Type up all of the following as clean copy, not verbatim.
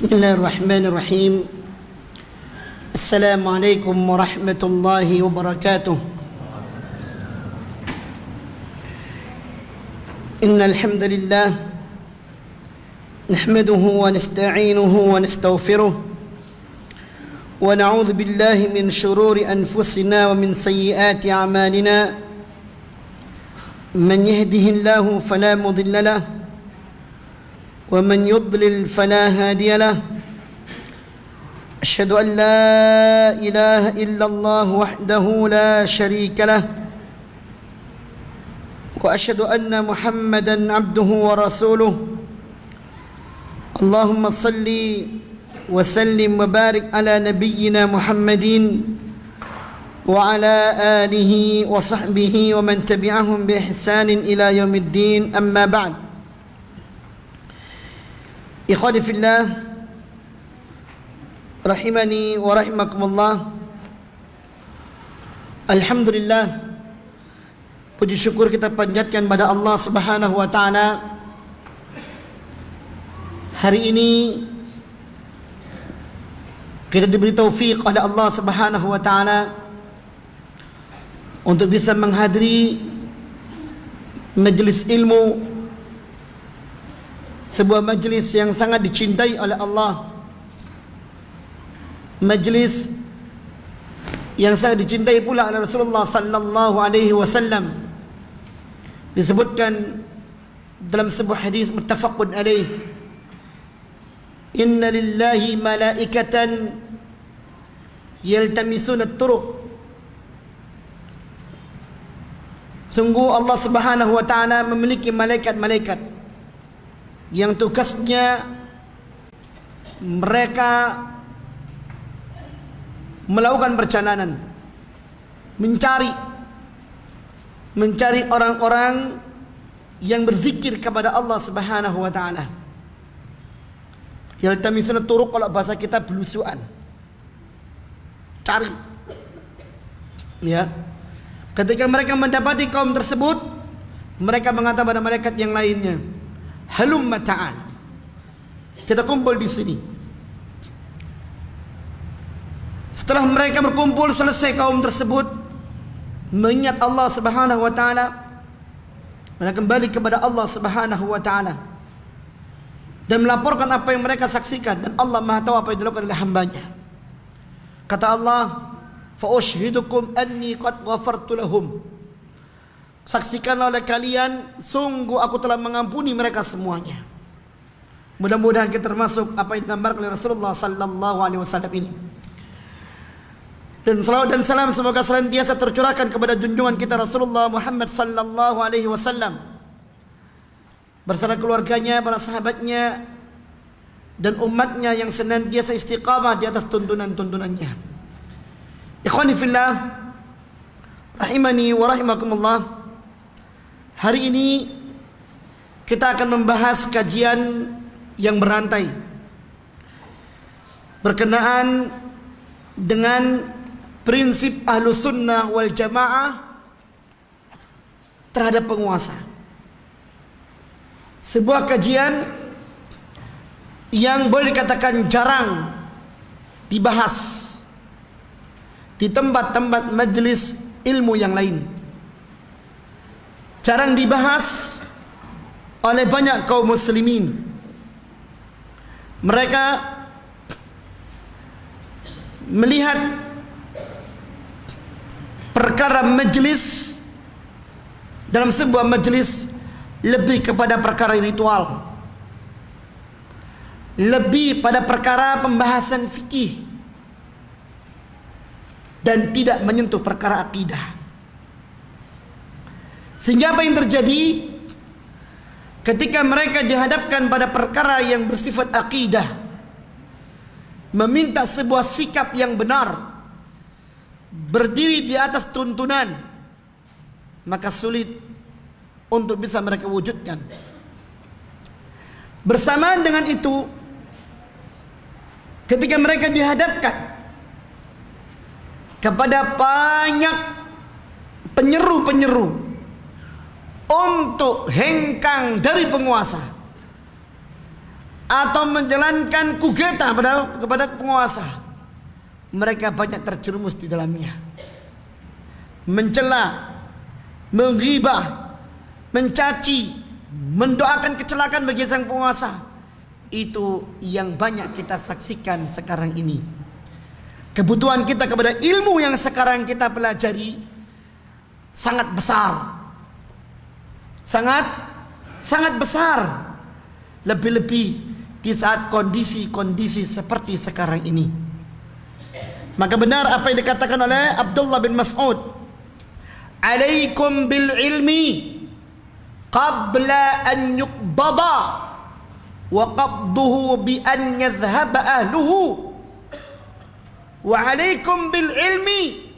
بسم الله الرحمن الرحيم. السلام عليكم ورحمة الله وبركاته. إن الحمد لله نحمده ونستعينه ونستغفره ونعوذ بالله من شرور أنفسنا ومن سيئات أعمالنا. من يهده الله فلا مضل له ومن يضلل فلا هادي له. أشهد أن لا إله إلا الله وحده لا شريك له وأشهد أن محمدا عبده ورسوله. اللهم صل وسلم وبارك على نبينا محمد وعلى آله وصحبه ومن تبعهم بإحسان إلى يوم الدين. أما بعد. Ikhwani fillah, rahimani wa rahimakumullah. Alhamdulillah, puji syukur kita panjatkan pada Allah Subhanahu wa taala. Hari ini kita diberi taufik oleh Allah Subhanahu wa taala untuk bisa menghadiri majelis ilmu, sebuah majlis yang sangat dicintai oleh Allah, majlis yang sangat dicintai pula oleh Rasulullah sallallahu alaihi wasallam. Disebutkan dalam sebuah hadis muttafaqun alaih, inna lillahi malaikatan yaltamisuna at-turuq. Sungguh Allah Subhanahu wa taala memiliki malaikat-malaikat yang tugasnya mereka melakukan perjalanan mencari orang-orang yang berzikir kepada Allah Subhanahu wa taala. Yaltamisuna turuq, kalau bahasa kita belusuan, cari. Ya. Ketika mereka mendapati kaum tersebut, mereka mengatakan pada malaikat yang lainnya, halumma ta'al, kita kumpul di sini. Setelah mereka berkumpul selesai, kaum tersebut mengingat Allah Subhanahu wa taala, mereka kembali kepada Allah Subhanahu wa taala dan melaporkan apa yang mereka saksikan, dan Allah Maha tahu apa yang dilakukan oleh hambanya. Kata Allah, fa ushhidukum anni qad ghafartu lahum, saksikanlah oleh kalian, sungguh aku telah mengampuni mereka semuanya. Mudah-mudahan kita termasuk apa yang digambarkan oleh Rasulullah sallallahu alaihi wasallam ini. Dan salawat dan salam semoga senantiasa tercurahkan kepada junjungan kita Rasulullah Muhammad sallallahu alaihi wasallam bersama keluarganya, para sahabatnya, dan umatnya yang senantiasa istiqamah di atas tuntunan-tuntunannya. Ikhwani fillah, rahimani wa rahimakumullah. Hari ini kita akan membahas kajian yang berantai berkenaan dengan prinsip Ahlus Sunnah wal Jamaah terhadap penguasa. Sebuah kajian yang boleh dikatakan jarang dibahas di tempat-tempat majelis ilmu yang lain, jarang dibahas oleh banyak kaum muslimin. Mereka melihat perkara majelis, dalam sebuah majelis, lebih kepada perkara ritual, lebih pada perkara pembahasan fikih, dan tidak menyentuh perkara akidah. Sehingga apa yang terjadi ketika mereka dihadapkan pada perkara yang bersifat akidah, meminta sebuah sikap yang benar, berdiri di atas tuntunan, maka sulit untuk bisa mereka wujudkan. Bersamaan dengan itu, ketika mereka dihadapkan kepada banyak penyeru-penyeru untuk hengkang dari penguasa, atau menjalankan kudeta kepada penguasa, mereka banyak terjerumus di dalamnya. Mencela, menghibah, mencaci, mendoakan kecelakaan bagi sang penguasa. Itu yang banyak kita saksikan sekarang ini. Kebutuhan kita kepada ilmu yang sekarang kita pelajari sangat besar. Sangat besar. Lebih-lebih di saat kondisi-kondisi seperti sekarang ini. Maka benar apa yang dikatakan oleh Abdullah bin Mas'ud, "Alaikum bil ilmi qabla an yuqbada wa qabduhu bi an yadhhaba ahluhu. Wa alaikum bil ilmi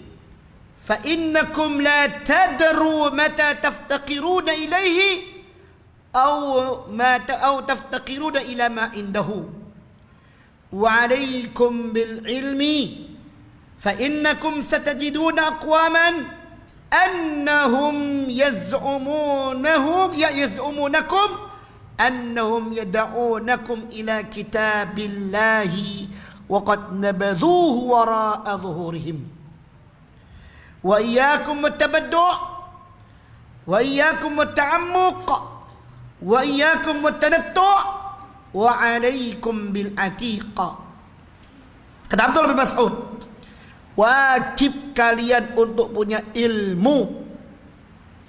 fa innakum la tadru mata taftaqiruna ilaihi أو تفتقرون إلى ما عنده وعليكم بالعلم فإنكم ستجدون أقواما أنهم يزعمونكم أنهم يدعونكم إلى كتاب الله وقد نبذوه وراء ظهورهم وإياكم التبدع وإياكم التعمق وإياكم والتنطع وعليكم بالعتيق." Kata Abdullah bin Mas'ud, wajib kalian untuk punya ilmu.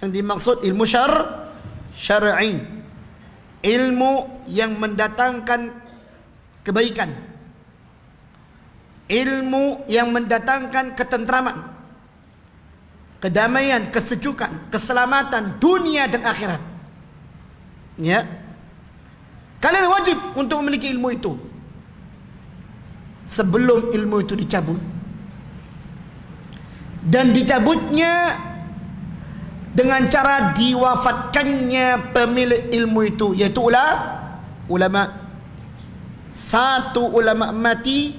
Yang dimaksud ilmu syar'i, ilmu yang mendatangkan kebaikan, ilmu yang mendatangkan ketentraman, kedamaian, kesejukan, keselamatan dunia dan akhirat. Ya, kalian wajib untuk memiliki ilmu itu sebelum ilmu itu dicabut. Dan dicabutnya dengan cara diwafatkannya pemilik ilmu itu, yaitu ulama. Satu ulama mati,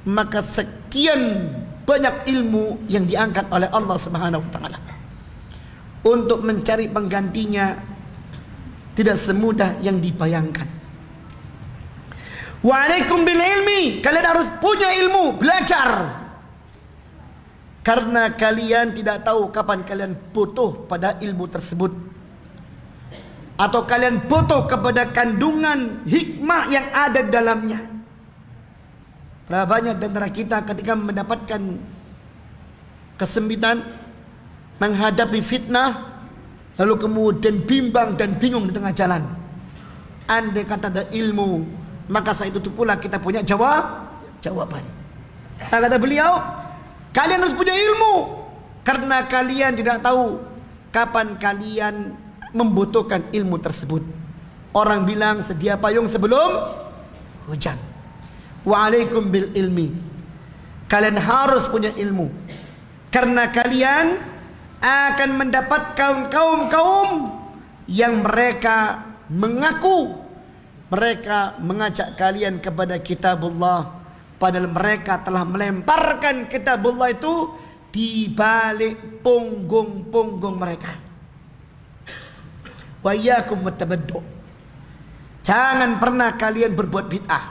maka sekian banyak ilmu yang diangkat oleh Allah Subhanahu wa taala. Untuk mencari penggantinya tidak semudah yang dibayangkan. Waalaikum bil ilmi, kalian harus punya ilmu, belajar. Karena kalian tidak tahu kapan kalian butuh pada ilmu tersebut, atau kalian butuh kepada kandungan hikmah yang ada dalamnya. Berapa banyak di antara kita ketika mendapatkan kesempitan, menghadapi fitnah, lalu kemudian bimbang dan bingung di tengah jalan. Andai kata ada ilmu, maka saat itu pula kita punya jawaban. Kata beliau, kalian harus punya ilmu, karena kalian tidak tahu kapan kalian membutuhkan ilmu tersebut. Orang bilang sedia payung sebelum hujan. Waalaikum bil ilmi, kalian harus punya ilmu, karena kalian akan mendapatkan kaum-kaum yang mereka mengaku mereka mengajak kalian kepada kitabullah, padahal mereka telah melemparkan kitabullah itu di balik punggung-punggung mereka. Wa iyyakum wattabaddu, jangan pernah kalian berbuat bid'ah.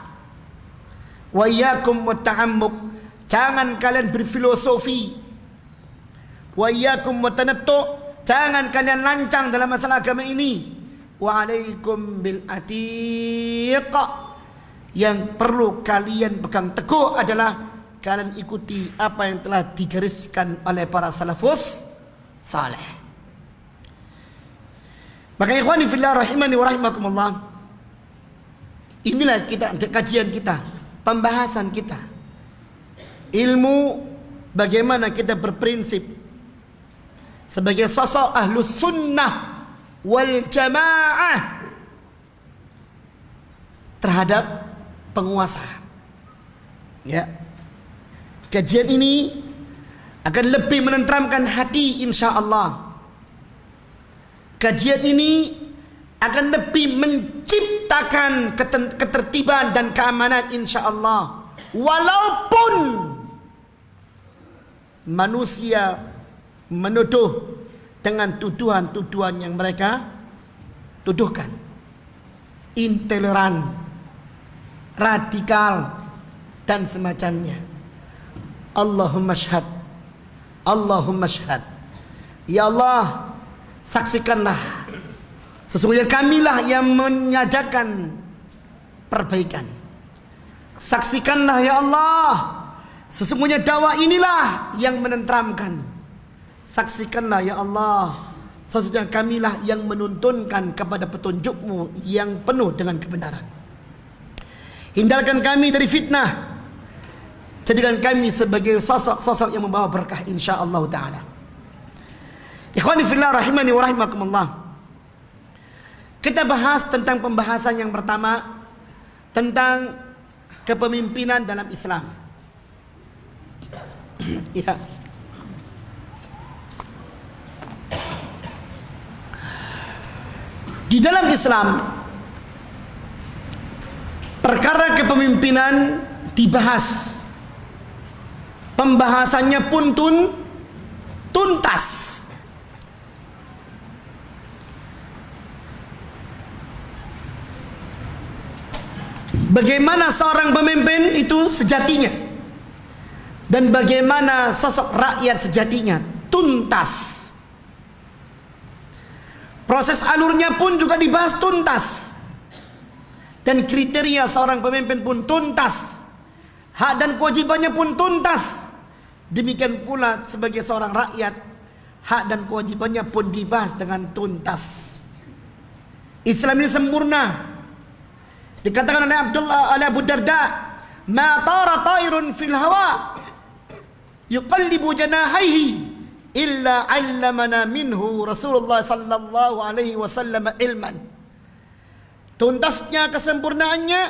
Wa iyyakum watta'ammuq, jangan kalian berfilosofi. Wa iyyakum watanattu, jangan kalian lancang dalam masalah agama ini. Wa alaikum bil atiq, yang perlu kalian pegang teguh adalah kalian ikuti apa yang telah digariskan oleh para salafus saleh. Maka ikhwani fillah rahimani wa rahimakumullah, inilah kajian kita, pembahasan kita, ilmu bagaimana kita berprinsip sebagai sosok ahlus sunnah wal jamaah terhadap penguasa. Ya, kajian ini akan lebih menenteramkan hati insya-Allah. Kajian ini akan lebih menciptakan ketertiban dan keamanan insya-Allah. Walaupun manusia menuduh dengan tuduhan-tuduhan yang mereka tuduhkan, intoleran, radikal, dan semacamnya. Allahumma syahad, Allahumma syahad. Ya Allah, saksikanlah, sesungguhnya kamilah yang menyadarkan perbaikan. Saksikanlah ya Allah, sesungguhnya dakwah inilah yang menenteramkan. Saksikanlah ya Allah, sesungguhnya kamilah yang menuntunkan kepada petunjuk-Mu yang penuh dengan kebenaran. Hindarkan kami dari fitnah, jadikan kami sebagai sosok-sosok yang membawa berkah insyaallah ta'ala. Ikhwani fillah rahimani wa rahimakumullah. Kita bahas tentang pembahasan yang pertama, tentang kepemimpinan dalam Islam. Ya. Di dalam Islam, perkara kepemimpinan dibahas. Pembahasannya pun tuntas. Bagaimana seorang pemimpin itu sejatinya, dan bagaimana sosok rakyat sejatinya, tuntas. Proses alurnya pun juga dibahas tuntas, dan kriteria seorang pemimpin pun tuntas. Hak dan kewajibannya pun tuntas. Demikian pula sebagai seorang rakyat, hak dan kewajibannya pun dibahas dengan tuntas. Islam ini sempurna. Dikatakan oleh Abu Darda, "Ma tara tairun fil hawa yuqallibu janahaihi illa 'allamana minhu Rasulullah sallallahu alaihi wasallam ilman." Tuntasnya, kesempurnaannya,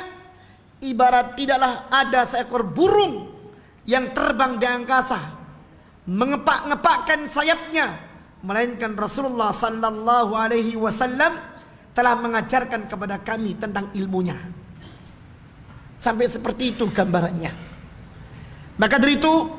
ibarat tidaklah ada seekor burung yang terbang di angkasa mengepak-ngepakkan sayapnya, melainkan Rasulullah sallallahu alaihi wasallam telah mengajarkan kepada kami tentang ilmunya. Sampai seperti itu gambarannya. Maka dari itu,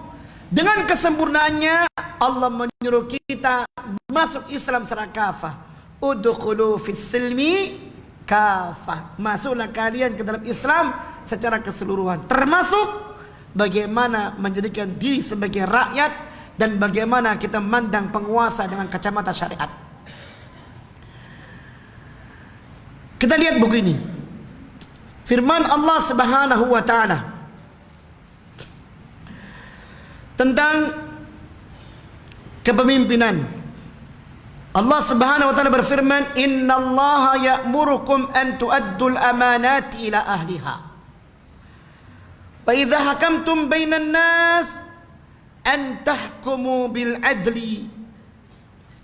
dengan kesempurnaannya Allah menyuruh kita masuk Islam secara kafah. Udkhulu fis silmi kafah. Masuklah kalian ke dalam Islam secara keseluruhan, termasuk bagaimana menjadikan diri sebagai rakyat dan bagaimana kita memandang penguasa dengan kacamata syariat. Kita lihat begini, firman Allah Subhanahu wa taala tentang kepemimpinan. Allah Subhanahu wa taala berfirman, "Innallaha ya'murukum an tu'addul amanati ila ahliha. Wa idza hakamtum bainan nas an tahkumu bil adli.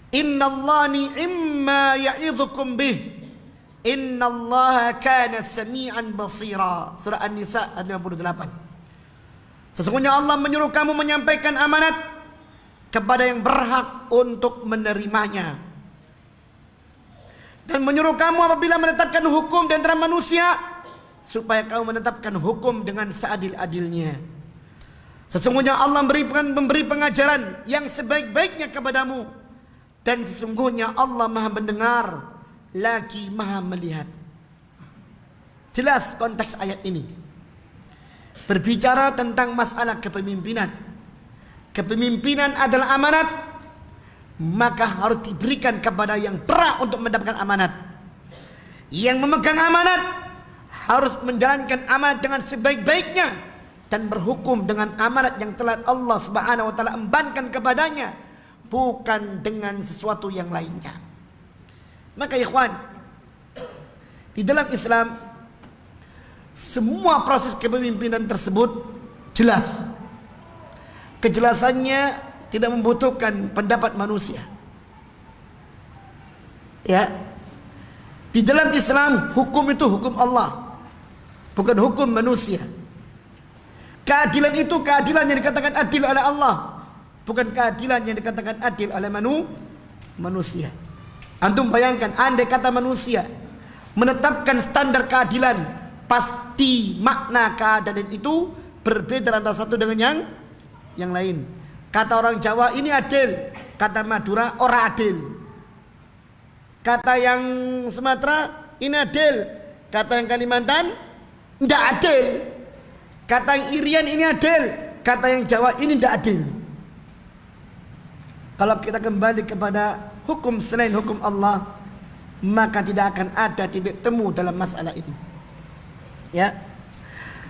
Innallaha ni'ma ya'idhukum bih. Innallaha kana sami'an basira." Surah An-Nisa ayat 58. Sesungguhnya Allah menyuruh kamu menyampaikan amanat kepada yang berhak untuk menerimanya, dan menyuruh kamu apabila menetapkan hukum di antara manusia supaya kamu menetapkan hukum dengan seadil-adilnya. Sesungguhnya Allah memberi pengajaran yang sebaik-baiknya kepadamu, dan sesungguhnya Allah Maha mendengar lagi Maha melihat. Jelas konteks ayat ini berbicara tentang masalah kepemimpinan. Kepemimpinan adalah amanat, maka harus diberikan kepada yang berhak untuk mendapatkan amanat. Yang memegang amanat harus menjalankan amanat dengan sebaik-baiknya dan berhukum dengan amanat yang telah Allah Subhanahu wa taala embankan kepadanya, bukan dengan sesuatu yang lainnya. Maka ikhwan, di dalam Islam semua proses kepemimpinan tersebut jelas. Kejelasannya tidak membutuhkan pendapat manusia. Ya. Di dalam Islam hukum itu hukum Allah, bukan hukum manusia. Keadilan itu keadilan yang dikatakan adil oleh Allah, bukan keadilan yang dikatakan adil oleh manusia. Antum bayangkan, andai kata manusia menetapkan standar keadilan, pasti makna keadilan itu berbeda antara satu dengan yang lain. Kata orang Jawa ini adil, kata Madura ora adil. Kata yang Sumatera ini adil, kata yang Kalimantan Tidak adil. Kata yang Irian ini adil, kata yang Jawa ini tidak adil. Kalau kita kembali kepada hukum selain hukum Allah, maka tidak akan ada titik temu dalam masalah ini. Ya.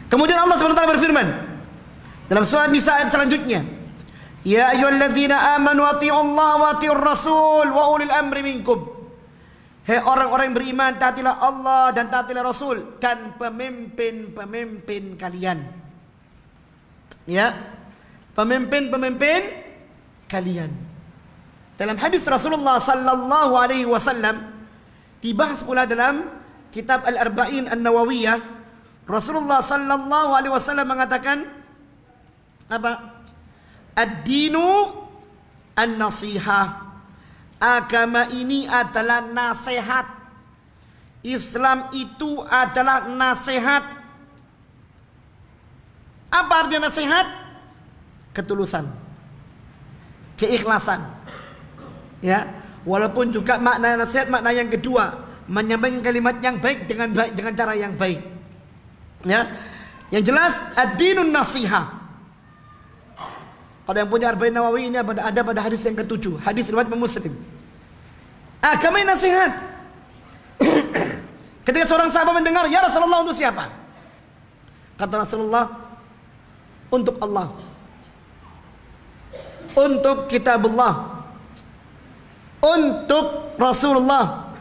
Kemudian Allah SWT berfirman dalam surah Nisa ayat selanjutnya, ya ayyuhalladzina amanu atti'ullaha wa atti'ur rasul wa ulil amri minkum. Hei orang-orang yang beriman, taatilah Allah dan taatilah Rasul dan pemimpin-pemimpin kalian. Ya, pemimpin-pemimpin kalian. Dalam hadis Rasulullah sallallahu alaihi wasallam dibahas pula dalam kitab Al-Arba'in An-Nawawiyah. Rasulullah sallallahu alaihi wasallam mengatakan apa? Ad-dinu an-nasihah. Agama ini adalah nasihat. Islam itu adalah nasihat. Apa artinya nasihat? Ketulusan, keikhlasan. Ya, walaupun juga makna nasihat makna yang kedua, menyampaikan kalimat yang baik dengan cara yang baik. Ya, yang jelas ad-dinun nasihah. Kalau yang punya Arba'in Nawawi ini ada pada hadis yang ke-7, hadis riwayat Muslim. Agama ini nasihat. Ketika seorang sahabat mendengar, ya Rasulullah, untuk siapa? Kata Rasulullah, untuk Allah, untuk kitabullah, untuk Rasulullah,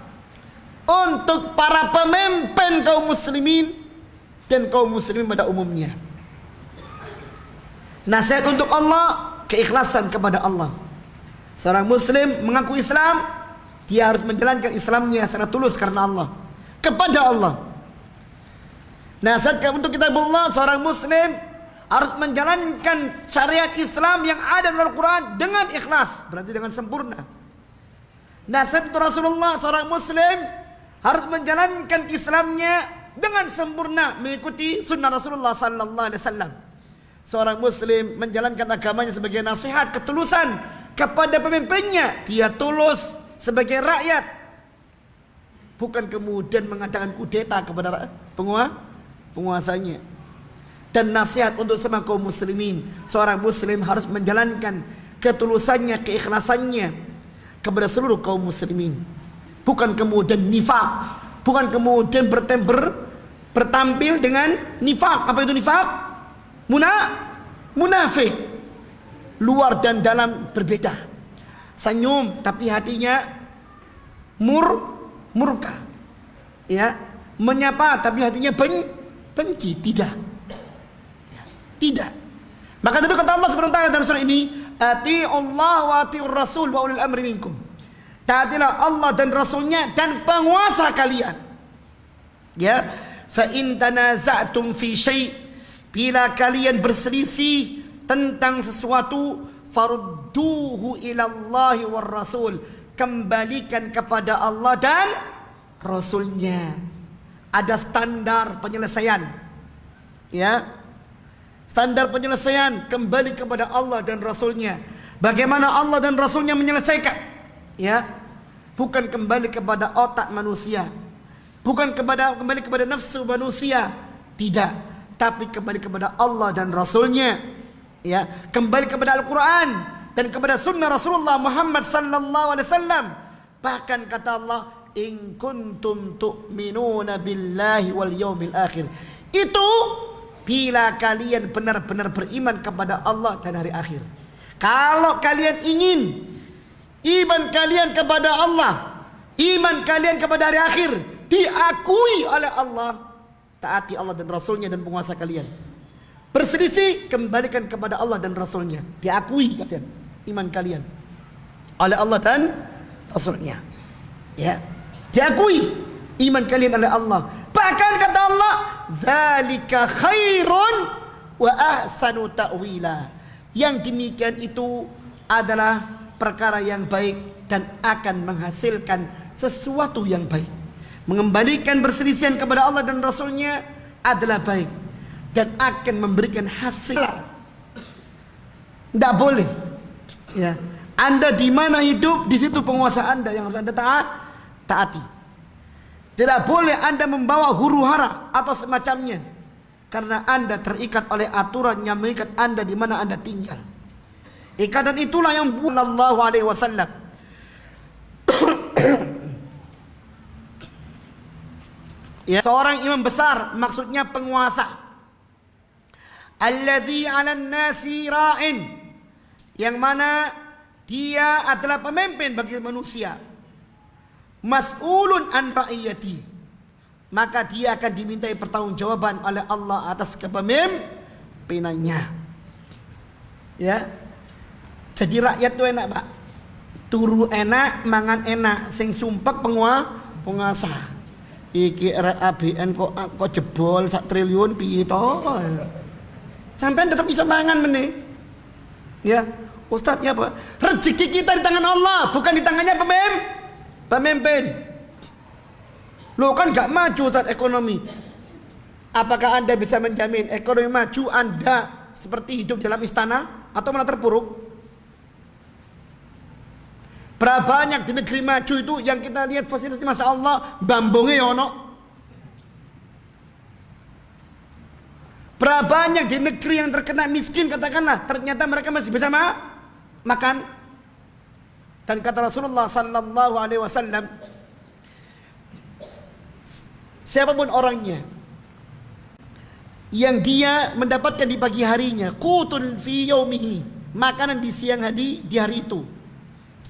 untuk para pemimpin kaum muslimin dan kaum muslimin pada umumnya. Nasihat untuk Allah, keikhlasan kepada Allah. Seorang muslim mengaku Islam, dia harus menjalankan Islamnya secara tulus karena Allah, kepada Allah. Nasihat untuk kitabullah, seorang muslim harus menjalankan syariat Islam yang ada dalam Al-Quran dengan ikhlas, berarti dengan sempurna. Nasihat untuk Rasulullah, seorang muslim harus menjalankan Islamnya dengan sempurna, mengikuti sunnah Rasulullah sallallahu alaihi wasallam. Seorang muslim menjalankan agamanya sebagai nasihat, ketulusan kepada pemimpinnya. Dia tulus sebagai rakyat, bukan kemudian mengadakan kudeta kepada penguasanya. Dan nasihat untuk semua kaum muslimin, seorang muslim harus menjalankan ketulusannya, keikhlasannya kepada seluruh kaum muslimin, bukan kemudian nifak, bukan kemudian bertampil dengan nifak. Apa itu nifak? Munafik, luar dan dalam berbeda. Senyum tapi hatinya murka. Ya, menyapa tapi hatinya benci. Tidak. Ya, tidak. Maka itu kata Allah Subhanahu wa taala dalam surah ini, ati'ullah wa ati'ur rasul wa ulil amri minkum. Taatilah Allah dan Rasulnya dan penguasa kalian. Ya, fa in tanaza'tum fi syai', bila kalian berselisih tentang sesuatu, farudduhu ilallahi war rasul, kembalikan kepada Allah dan Rasulnya. Ada standar penyelesaian. Ya, standar penyelesaian kembali kepada Allah dan Rasulnya. Bagaimana Allah dan Rasulnya menyelesaikan? Ya, bukan kembali kepada otak manusia, bukan kembali kepada nafsu manusia, tidak. Tapi kembali kepada Allah dan Rasulnya. Ya, kembali kepada Al-Quran dan kepada sunnah Rasulullah Muhammad sallallahu alaihi wasallam. Bahkan kata Allah, in kuntum tu'minuna billahi wal yawmil akhir. Itu bila kalian benar-benar beriman kepada Allah dan hari akhir. Kalau kalian ingin iman kalian kepada Allah, iman kalian kepada hari akhir diakui oleh Allah, taati Allah dan Rasulnya dan penguasa kalian. Berselisih, kembalikan kepada Allah dan Rasulnya. Diakui kalian, iman kalian oleh Allah dan Rasulnya. Ya, diakui iman kalian oleh Allah. Bahkan kata Allah, dzalika khairun wa ahsanu ta'wila. Yang demikian itu adalah perkara yang baik dan akan menghasilkan sesuatu yang baik. Mengembalikan perselisihan kepada Allah dan Rasulnya adalah baik dan akan memberikan hasil. Tidak boleh, ya, Anda di mana hidup, di situ penguasa Anda yang harus Anda taati. Tidak boleh Anda membawa huru hara atau semacamnya. karena Anda terikat oleh aturan yang mengikat Anda di mana Anda tinggal. Ikatan itulah yang Sallallahu Alaihi Wasallam ya, seorang imam besar maksudnya penguasa. Alladzi 'alan nasi ra'in, yang mana dia adalah pemimpin bagi manusia. Mas'ulun an ra'iyati, maka dia akan dimintai pertanggungjawaban oleh Allah atas kepemimpinannya. Ya. Jadi rakyat itu enak, Pak. Turu enak, mangan enak, sing sumpek penguasa. Iki RABN kok jebol 1 triliun piye to? Sampean tetap bisa mangan meneh. Ya, Ustadz ya Pak. Rezeki kita di tangan Allah, bukan di tangannya pemimpin. Loh kan gak maju saat ekonomi. Apakah Anda bisa menjamin ekonomi maju Anda seperti hidup dalam istana atau malah terpuruk? Berapa banyak di negeri maju itu yang kita lihat fasilitas, Masya Allah, bambungnya ono. Berapa banyak di negeri yang terkena miskin, katakanlah, ternyata mereka masih bisa makan. Dan kata Rasulullah Sallallahu Alaihi Wasallam, siapapun orangnya yang dia mendapatkan di pagi harinya qutun fi yaumihi, makanan di siang hari di hari itu,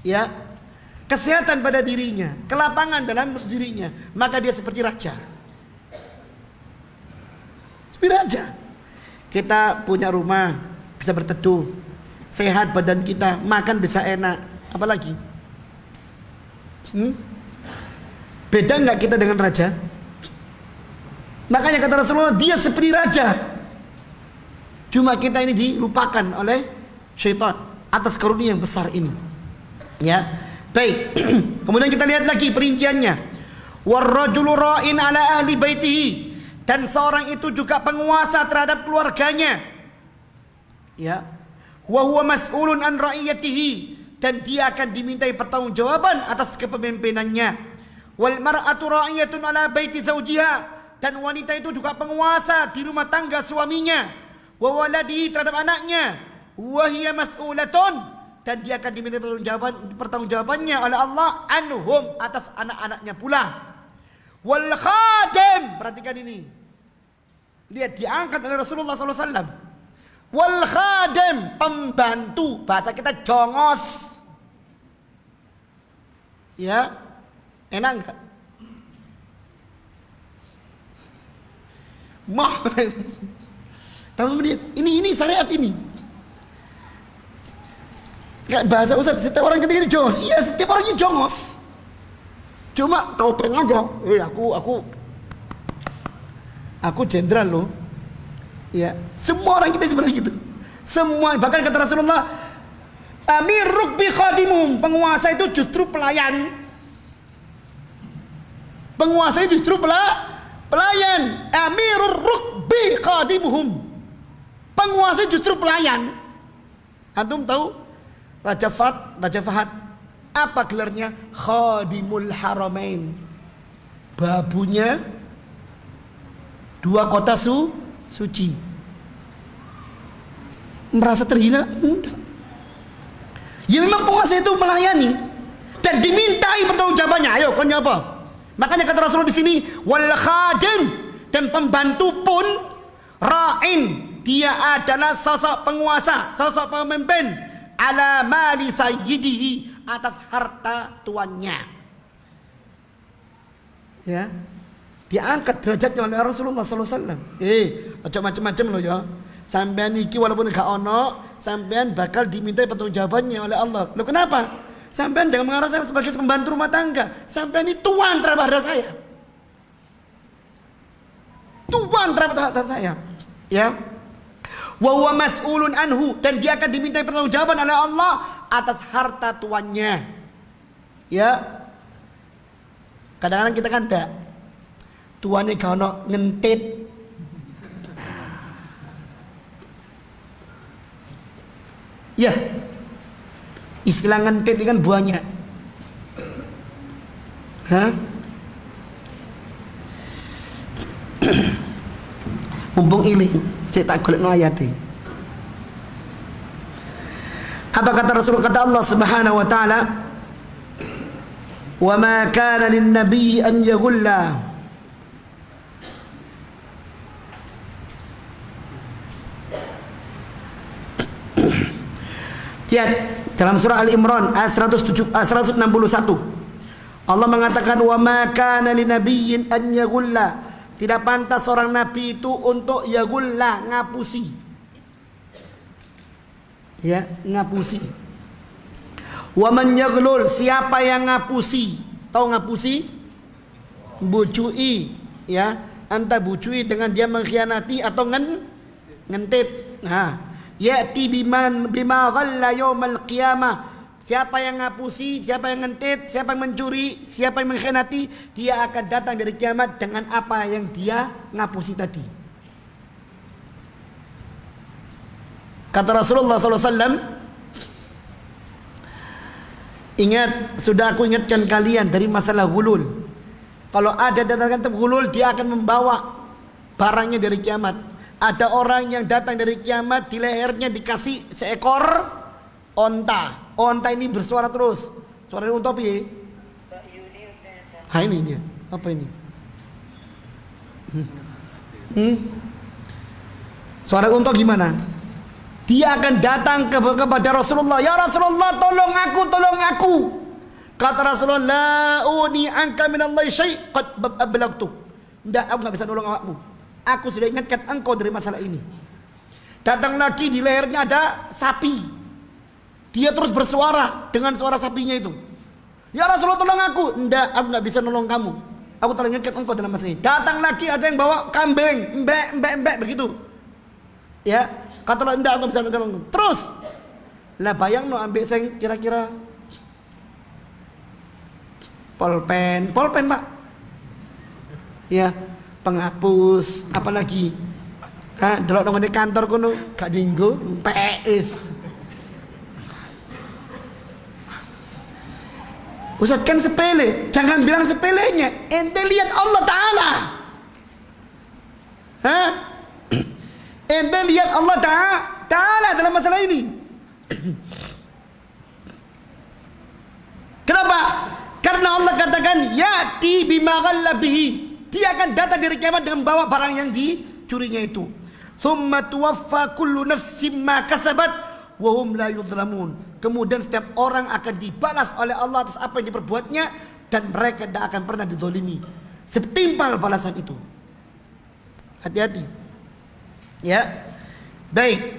ya, kesehatan pada dirinya, kelapangan dalam dirinya, maka dia seperti raja. Seperti raja. Kita punya rumah, bisa berteduh, sehat badan kita, makan bisa enak, apalagi? Beda nggak kita dengan raja? Makanya kata Rasulullah, dia seperti raja. Cuma kita ini dilupakan oleh syaitan atas karunia yang besar ini. Ya, baik. Kemudian kita lihat lagi perinciannya. Warrajulu ra'in ala ahli baitihi, dan seorang itu juga penguasa terhadap keluarganya. Ya. Wa huwa mas'ulun an ra'iyatihi, dan dia akan dimintai pertanggungjawaban atas kepemimpinannya. Wal mar'atu ra'iyatun ala baiti zawjiha, dan wanita itu juga penguasa di rumah tangga suaminya. Wa waladihi, terhadap anaknya. Wa hiya mas'ulatun, dan dia akan diminta pertanggungjawabannya oleh Allah anhum, atas anak-anaknya pula. Wal khadim, perhatikan ini, lihat diangkat oleh Rasulullah SAW. Wal khadim, pembantu, bahasa kita jongos. Ya, enak enggak? Tapi ini syariat ini. Kayak bahasa Ustaz, setiap orang ketika ini jongos. Iya, setiap orang ini jongos. Cuma topeng aja. Aku jenderal loh. Ya, semua orang kita seperti itu. Semua, bahkan kata Rasulullah, amiruk bi khadimum, penguasa itu justru pelayan. Penguasa itu justru pelayan. Amirur rukbi khadimuhum, penguasa justru pelayan. Antum tahu Raja Fahad apa gelarnya? Khadimul Haramain, babunya 2 kota suci. Merasa terhina? Enggak. Ya memang penguasa itu melayani dan dimintai pertanggungjawabannya. Ayo, kau apa? Makanya kata Rasulullah di sini, wal khadim, dan pembantu pun ra'in, dia adalah sosok penguasa, sosok pemimpin, ala mali sayyidihi, atas harta tuannya. Ya, diangkat derajatnya oleh Rasulullah SAW. Ojo macam-macam loh ya. Sampean iki walaupun gak ono, sampean bakal dimintai pertanggungjawabannya oleh Allah. Loh kenapa? Sampean jangan mengarah saya sebagai pembantu rumah tangga. Sampean ini tuan terhadap saya. Tuan terhadap saya. Ya. Wa huwa mas'ulun anhu, dan dia akan dimintai pertanggungjawaban oleh Allah atas harta tuannya. Ya. Kadang-kadang kita kan enggak. Tuane gak ono ngentit. Ya. Istilah ngentit ini kan banyak. Mumpung iling, saya tak golek no ayate. Apa kata Rasul, kata Allah Subhanahu wa taala, "Wa ma kana lin-nabiy an yaghulla." Lihat dalam surah Al-Imran ayat 161. Allah mengatakan, "Wa ma kana linabiyyin an yaghulla." Tidak pantas seorang nabi itu untuk yaghulla, ngapusi. Ya, ngapusi. Wa man yaghlul, siapa yang ngapusi? Tahu ngapusi? Bucui, ya. Anta bucui dengan dia mengkhianati atau ngentit. Nah, ya'ti bima ghalla yaumal qiyamah. Siapa yang ngapusi, siapa yang ngentit, siapa yang mencuri, siapa yang mengkhianati, dia akan datang dari kiamat dengan apa yang dia ngapusi tadi. Kata Rasulullah SAW, ingat, sudah aku ingatkan kalian dari masalah ghulul. Kalau ada datang ghulul, dia akan membawa barangnya dari kiamat. Ada orang yang datang dari kiamat, di lehernya dikasih seekor onta. Onta ini bersuara terus. Suara unta piye? Ini dia. Apa ini? Suara unta gimana? Dia akan datang kepada Rasulullah. Ya Rasulullah, tolong aku. Kata Rasulullah, la uni anka minallahi syai' qad ablagtu. Tidak, aku tidak bisa nolong awakmu. Aku sudah ingatkan engkau dari masalah ini. Datang lagi, di lehernya ada sapi. Dia terus bersuara dengan suara sapinya itu. Ya Rasulullah, tolong aku. Tidak, aku tidak bisa nolong kamu. Aku telah ingatkan engkau dalam masalah ini. Datang lagi, ada yang bawa kambing, embek begitu. Ya, katalah, tidak, aku bisa nolong. Terus lah, bayang no, ambil sing kira-kira polpen Pak. Ya, penghapus, apalagi delok nang di kantor kono gak dinggo PS. Ustaz, kan sepele. Jangan bilang sepelenya. Ente lihat Allah Ta'ala. Ente lihat Allah Ta'ala dalam masalah ini. Kenapa? Karena Allah katakan, ya'ti bima ghalla bihi. Dia akan datang dari kiamat dengan bawa barang yang dicurinya itu. Thumma tuwaffa kullu nafsin ma kasabat wa hum la yudhlamun. Kemudian setiap orang akan dibalas oleh Allah atas apa yang diperbuatnya, dan mereka tidak akan pernah dizalimi. Setimpal balasan itu. Hati-hati. Ya. Baik.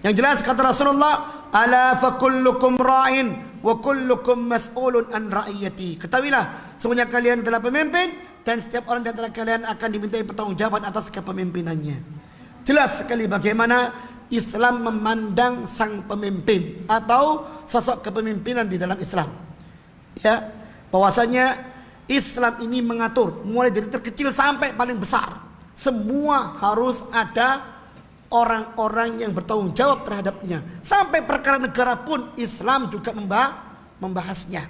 Yang jelas kata Rasulullah, ala fa kullukum ra'in wa kullukum mas'ulun an ra'iyati. Ketahuilah, sesungguhnya kalian adalah pemimpin, dan setiap orang di antara kalian akan dimintai pertanggungjawaban atas kepemimpinannya. Jelas sekali bagaimana Islam memandang sang pemimpin atau sosok kepemimpinan di dalam Islam. Ya, bahwasanya Islam ini mengatur mulai dari terkecil sampai paling besar. Semua harus ada orang-orang yang bertanggung jawab terhadapnya. Sampai perkara negara pun Islam juga membahasnya.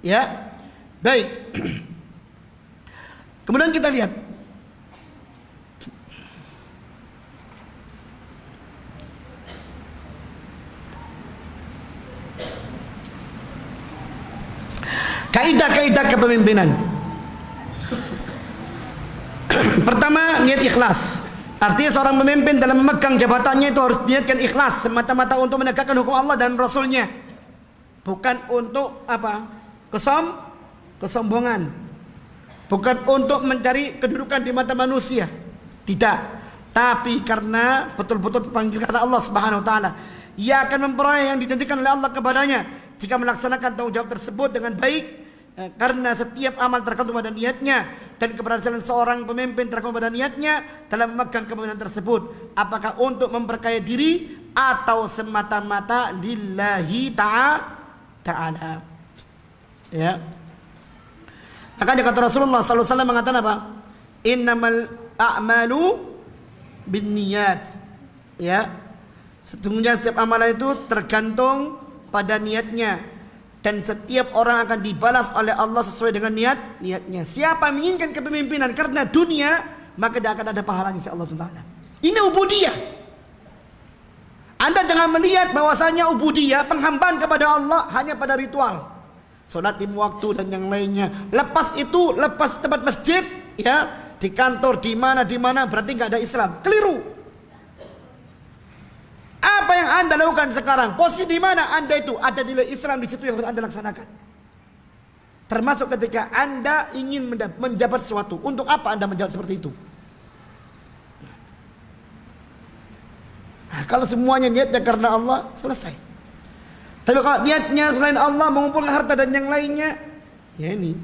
Ya. Baik. Kemudian kita lihat kaidah-kaidah kepemimpinan. Pertama, niat ikhlas. Artinya seorang pemimpin dalam memegang jabatannya itu harus niatkan ikhlas semata-mata untuk menegakkan hukum Allah dan Rasulnya. Bukan untuk apa? Kesombongan. Bukan untuk mencari kedudukan di mata manusia. Tidak. Tapi karena betul-betul dipanggil karena Allah Subhanahu wa taala. Ia akan memperoleh yang dijanjikan oleh Allah kepadanya jika melaksanakan tanggung jawab tersebut dengan baik. Karena setiap amal tergantung pada niatnya, dan keberhasilan seorang pemimpin tergantung pada niatnya dalam memegang kepemimpinan tersebut, apakah untuk memperkaya diri atau semata-mata lillahi ta'ala. Ya. Makanya kata Rasulullah SAW mengatakan apa? Innamal a'malu binniyat. Ya. Sesungguhnya setiap amalan itu tergantung pada niatnya, dan setiap orang akan dibalas oleh Allah sesuai dengan niatnya. Siapa yang menginginkan kepemimpinan karena dunia, maka dia akan ada pahalanya insya Allah Taala. Ini ubudiyah. Anda jangan melihat bahwasanya ubudiyah, penghambaan kepada Allah hanya pada ritual, sholat lima waktu dan yang lainnya. Lepas itu, lepas tempat masjid, ya, di kantor, di mana berarti nggak ada Islam. Keliru. Apa yang Anda lakukan sekarang? Posisi di mana Anda itu ada nilai Islam di situ yang harus Anda laksanakan. Termasuk ketika Anda ingin menjabat sesuatu. Untuk apa Anda menjabat seperti itu? Nah, kalau semuanya niatnya karena Allah, selesai. Tapi kalau niatnya selain Allah, mengumpulkan harta dan yang lainnya, ya ini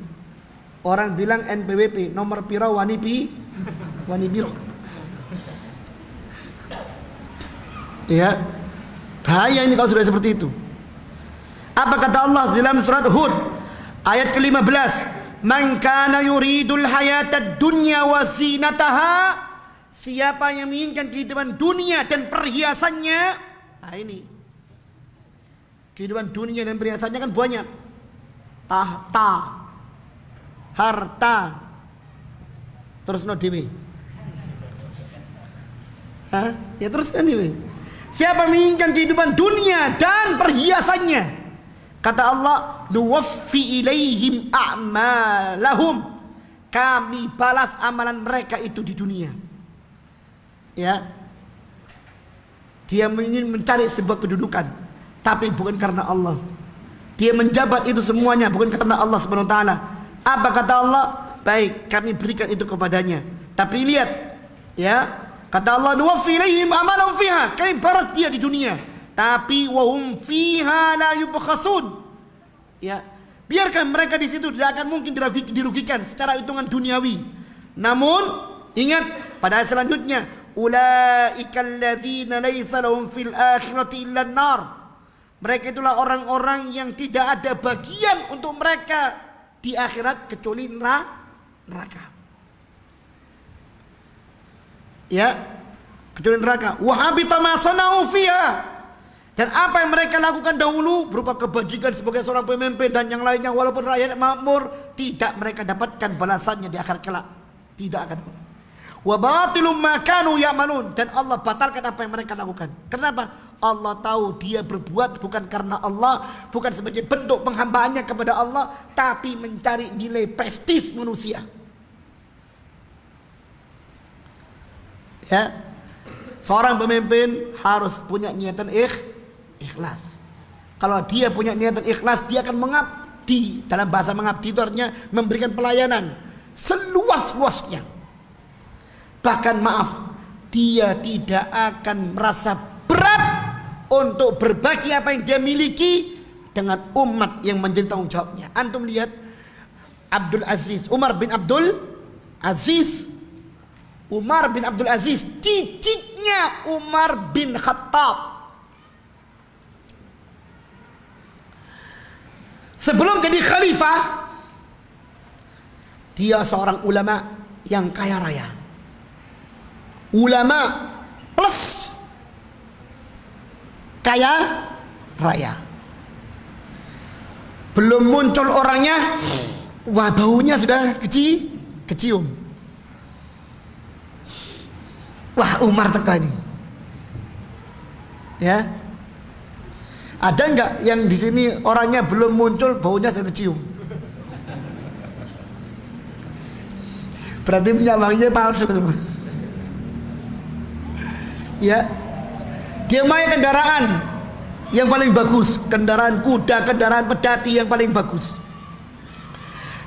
orang bilang NPWP, nomor piro wani biro. Ya, bahaya ini kalau sudah seperti itu. Apa kata Allah dalam surat Hud ayat ke-15? Man kana yuridul hayatad dunya wa zinataha, siapa yang menginginkan kehidupan dunia dan perhiasannya. Nah ini kehidupan dunia dan perhiasannya kan banyak. Tahta, harta, terus no dewe. Ya terus dewe. Siapa menginginkan kehidupan dunia dan perhiasannya, kata Allah, nuwaffi ilaihim a'malahum, kami balas amalan mereka itu di dunia. Ya, dia ingin mencari sebuah kedudukan, tapi bukan karena Allah. Dia menjabat itu semuanya bukan karena Allah Subhanahu wa taala. Apa kata Allah? Baik, kami berikan itu kepadanya. Tapi lihat, ya, kata Allah, nuwaffi ilaihim a'malahum fiha, kami balas dia di dunia. Tapi wahum fiha la yubkhasun. Ya, biarkan mereka di situ, tidak akan mungkin dirugikan secara hitungan duniawi. Namun ingat pada ayat selanjutnya, ulaika alladzina laisa lahum fil akhirati illa an-nar. Mereka itulah orang-orang yang tidak ada bagian untuk mereka di akhirat kecuali neraka. Ya, kecuali neraka. Wa habita ma sana'u fiha. Dan apa yang mereka lakukan dahulu berupa kebajikan sebagai seorang pemimpin dan yang lainnya, walaupun rakyat makmur, tidak mereka dapatkan balasannya di akhirat kelak. Tidak akan. Wa batilum ma kanu ya'malun, dan Allah batalkan apa yang mereka lakukan. Kenapa? Allah tahu dia berbuat bukan karena Allah, bukan sebagai bentuk penghambaannya kepada Allah, tapi mencari nilai prestis manusia. Ya, seorang pemimpin harus punya niatan ikhlas. Kalau dia punya niatan ikhlas, dia akan mengabdi. Dalam bahasa mengabdi itu artinya memberikan pelayanan seluas-luasnya. Bahkan maaf, dia tidak akan merasa berat untuk berbagi apa yang dia miliki dengan umat yang menjadi tanggung jawabnya. Antum lihat Umar bin Abdul Aziz, cicitnya Umar bin Khattab. Sebelum jadi khalifah, dia seorang ulama yang kaya raya. Ulama plus kaya raya. Belum muncul orangnya, wah baunya sudah kecium. Wah, Umar teka ini. Ya. Ada enggak yang di sini orangnya belum muncul, baunya sudah kecium? Berarti minyak palsu semua. Ya. Dia main kendaraan yang paling bagus, kendaraan kuda, kendaraan pedati yang paling bagus.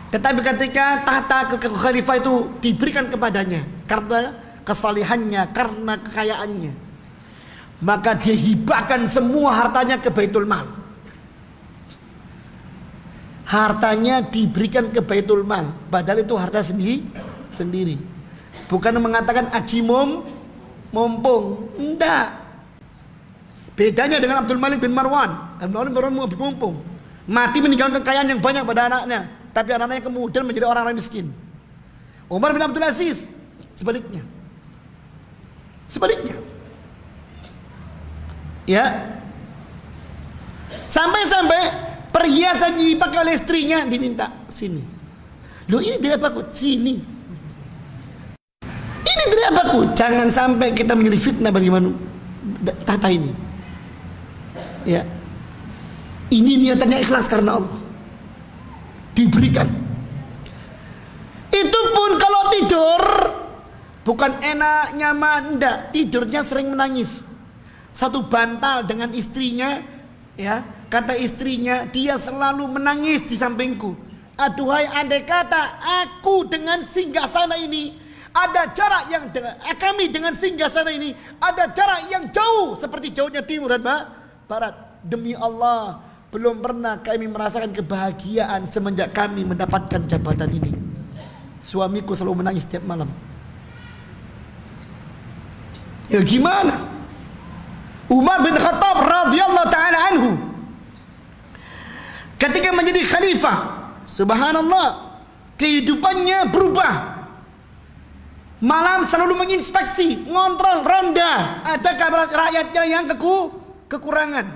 Tetapi ketika tahta kekhalifah itu diberikan kepadanya karena kesalihannya, karena kekayaannya, maka dia hibahkan semua hartanya ke Baitul Mal. Hartanya diberikan ke Baitul Mal, padahal itu harta sendiri. Bukan mengatakan aji mumpung, enggak. Bedanya dengan Abdul Malik bin Marwan. Abdul Malik bin Marwan mumpung, mati meninggalkan kekayaan yang banyak pada anaknya, tapi anaknya kemudian menjadi orang-orang miskin. Umar bin Abdul Aziz sebaliknya. Ya, sampai perhiasan yang dipakai oleh istrinya diminta sini. Loh, ini tidak bagus, sini. Saudaraku, jangan sampai kita menjadi fitnah bagi tahta ini. Ya. Ini niatannya ikhlas karena Allah. Diberikan. Itu pun kalau tidur bukan enak, nyaman, enggak. Tidurnya sering menangis. Satu bantal dengan istrinya, ya. Kata istrinya, dia selalu menangis di sampingku. Aduhai, andai kata aku dengan singgasana ini ada jarak yang kami dengan singgasana ini ada jarak yang jauh seperti jauhnya timur dan barat. Demi Allah, belum pernah kami merasakan kebahagiaan semenjak kami mendapatkan jabatan ini. Suamiku selalu menangis setiap malam. Ya gimana? Umar bin Khattab radhiyallahu taala anhu ketika menjadi khalifah, subhanallah, kehidupannya berubah. Malam selalu menginspeksi, ngontrol, ronda. Adakah rakyatnya yang kekurangan?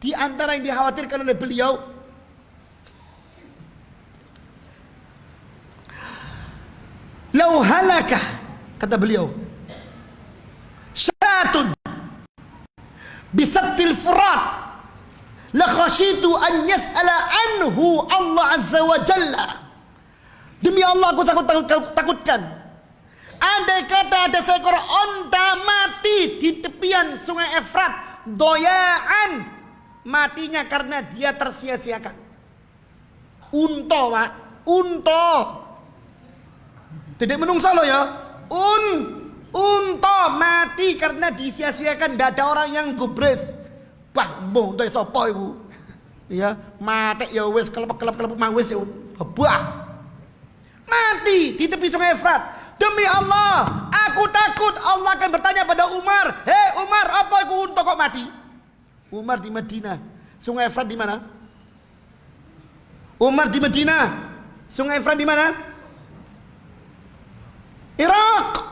Di antara yang dikhawatirkan oleh beliau, lau halakah, kata beliau, syatun bisattil furat la khashitu an yas'ala anhu Allah azza wa jalla. Demi Allah, aku takutkan andai kata ada seekor onta mati di tepian sungai Efrat, doyaan, matinya karena dia tersia-siakan. Unta, Pak, unta. Tidak menungsa lo ya. Unta mati karena disia-siakan, tidak ada orang yang gubres. Bah, mbong to sapa iku? Ya, mati ya wis kelep-kelep mah wis ya. Bah. Mati di tepi sungai Efrat. Demi Allah, aku takut Allah akan bertanya pada Umar, "Hei Umar, apa iku unta kok mati?" Umar di Madinah. Sungai Efrat di mana? Umar di Madinah. Sungai Efrat di mana? Irak.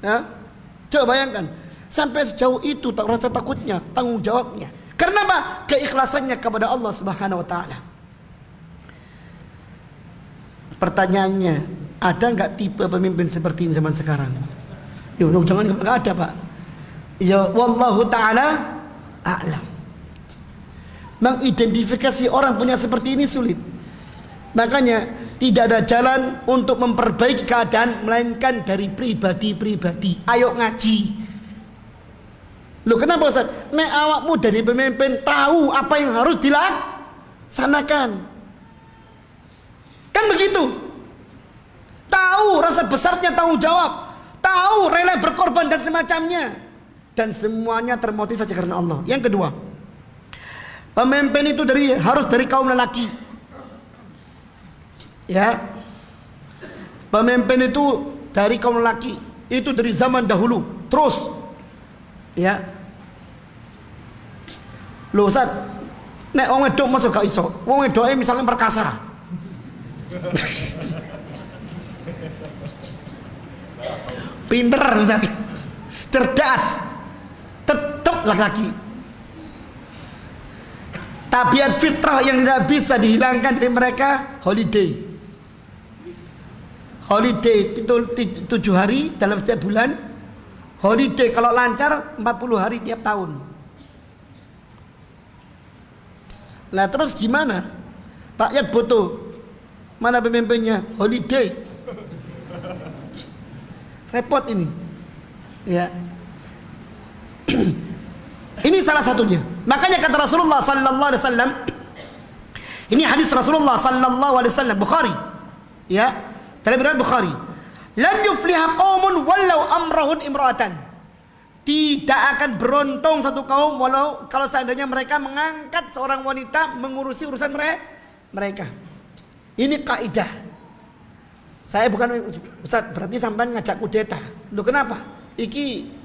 Ya. Coba bayangkan, sampai sejauh itu tak rasa takutnya, tanggung jawabnya. Karena apa? Keikhlasannya kepada Allah Subhanahu wa taala. Pertanyaannya, ada nggak tipe pemimpin seperti ini zaman sekarang? Ya, jangan nggak ada, Pak. Ya, wallahu taala a'lam. Mengidentifikasi orang punya seperti ini sulit. Makanya tidak ada jalan untuk memperbaiki keadaan melainkan dari pribadi-pribadi. Ayo ngaji. Loh, kenapa Ustaz? Nek awakmu dari pemimpin tahu apa yang harus dilaksanakan. Kan begitu. Tahu rasa besarnya tanggung jawab, tahu rela berkorban dan semacamnya, dan semuanya termotivasi karena Allah. Yang kedua, pemimpin itu harus dari kaum lelaki. Ya, pemimpin itu dari kaum lelaki, itu dari zaman dahulu. Terus, ya, loh Ustaz, nek wong wedok masuk gak iso. Wong wedoke misalnya perkasa. Pinter misalnya, cerdas, tetap laki-laki. Tabiat fitrah yang tidak bisa dihilangkan dari mereka, holiday. Holiday itu 7 hari dalam setiap bulan. Holiday kalau lancar 40 hari tiap tahun. Lah terus gimana? Rakyat butuh, mana pemimpinnya? Holiday. Repot ini. Ya. Ini salah satunya. Makanya kata Rasulullah sallallahu alaihi wasallam, ini hadis Rasulullah sallallahu alaihi wasallam, Bukhari. Ya, dalam riwayat Bukhari. Lan yufliha qaumun walau amrahun imra'atan. Tidak akan beruntung satu kaum walau kalau seandainya mereka mengangkat seorang wanita mengurusi urusan mereka. Ini kaidah. Saya bukan Ustaz, berarti sampean ngajak kudeta. Loh kenapa? Iki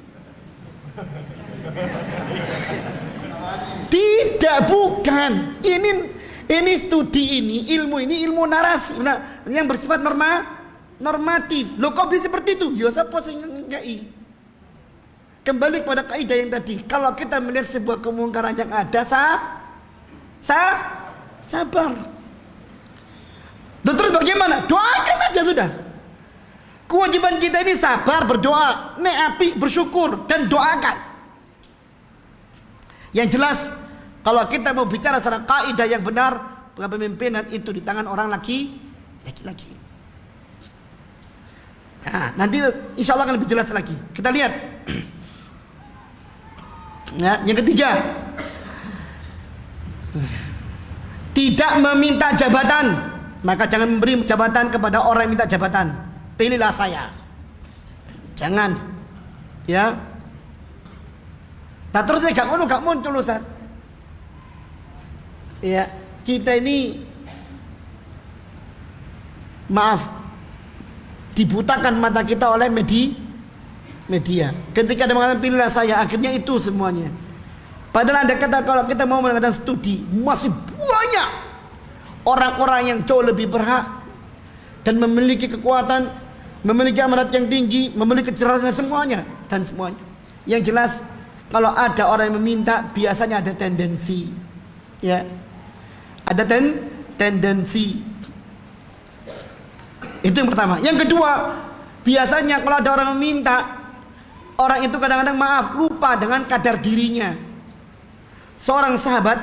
tidak, bukan. Ini studi ini, ilmu narasi. Nah, yang bersifat normatif. Loh kok bisa seperti itu? Ya siapa sing ngei? Kembali kepada kaidah yang tadi. Kalau kita melihat sebuah kemungkaran yang ada, sabar. Terus bagaimana? Doakan aja sudah. Kewajiban kita ini sabar, berdoa, nek api bersyukur dan doakan. Yang jelas kalau kita mau bicara secara kaidah yang benar, kepemimpinan itu di tangan orang laki-laki. Nah, nanti insya Allah akan lebih jelas lagi. Kita lihat. Ya, yang ketiga, tidak meminta jabatan. Maka jangan memberi jabatan kepada orang yang minta jabatan. Pilihlah saya. Jangan. Ya. Nah terus gak muncul Ustaz. Ya, kita ini maaf dibutakan mata kita oleh media. Ketika ada mengatakan pilihlah saya, akhirnya itu semuanya. Padahal Anda kata kalau kita mau mengadakan studi, masih banyak orang-orang yang jauh lebih berhak dan memiliki kekuatan, memiliki amanat yang tinggi, memiliki kecerdasan semuanya. Yang jelas kalau ada orang yang meminta, biasanya ada tendensi, ya, ada tendensi. Itu yang pertama. Yang kedua, biasanya kalau ada orang meminta, orang itu kadang-kadang lupa dengan kadar dirinya. Seorang sahabat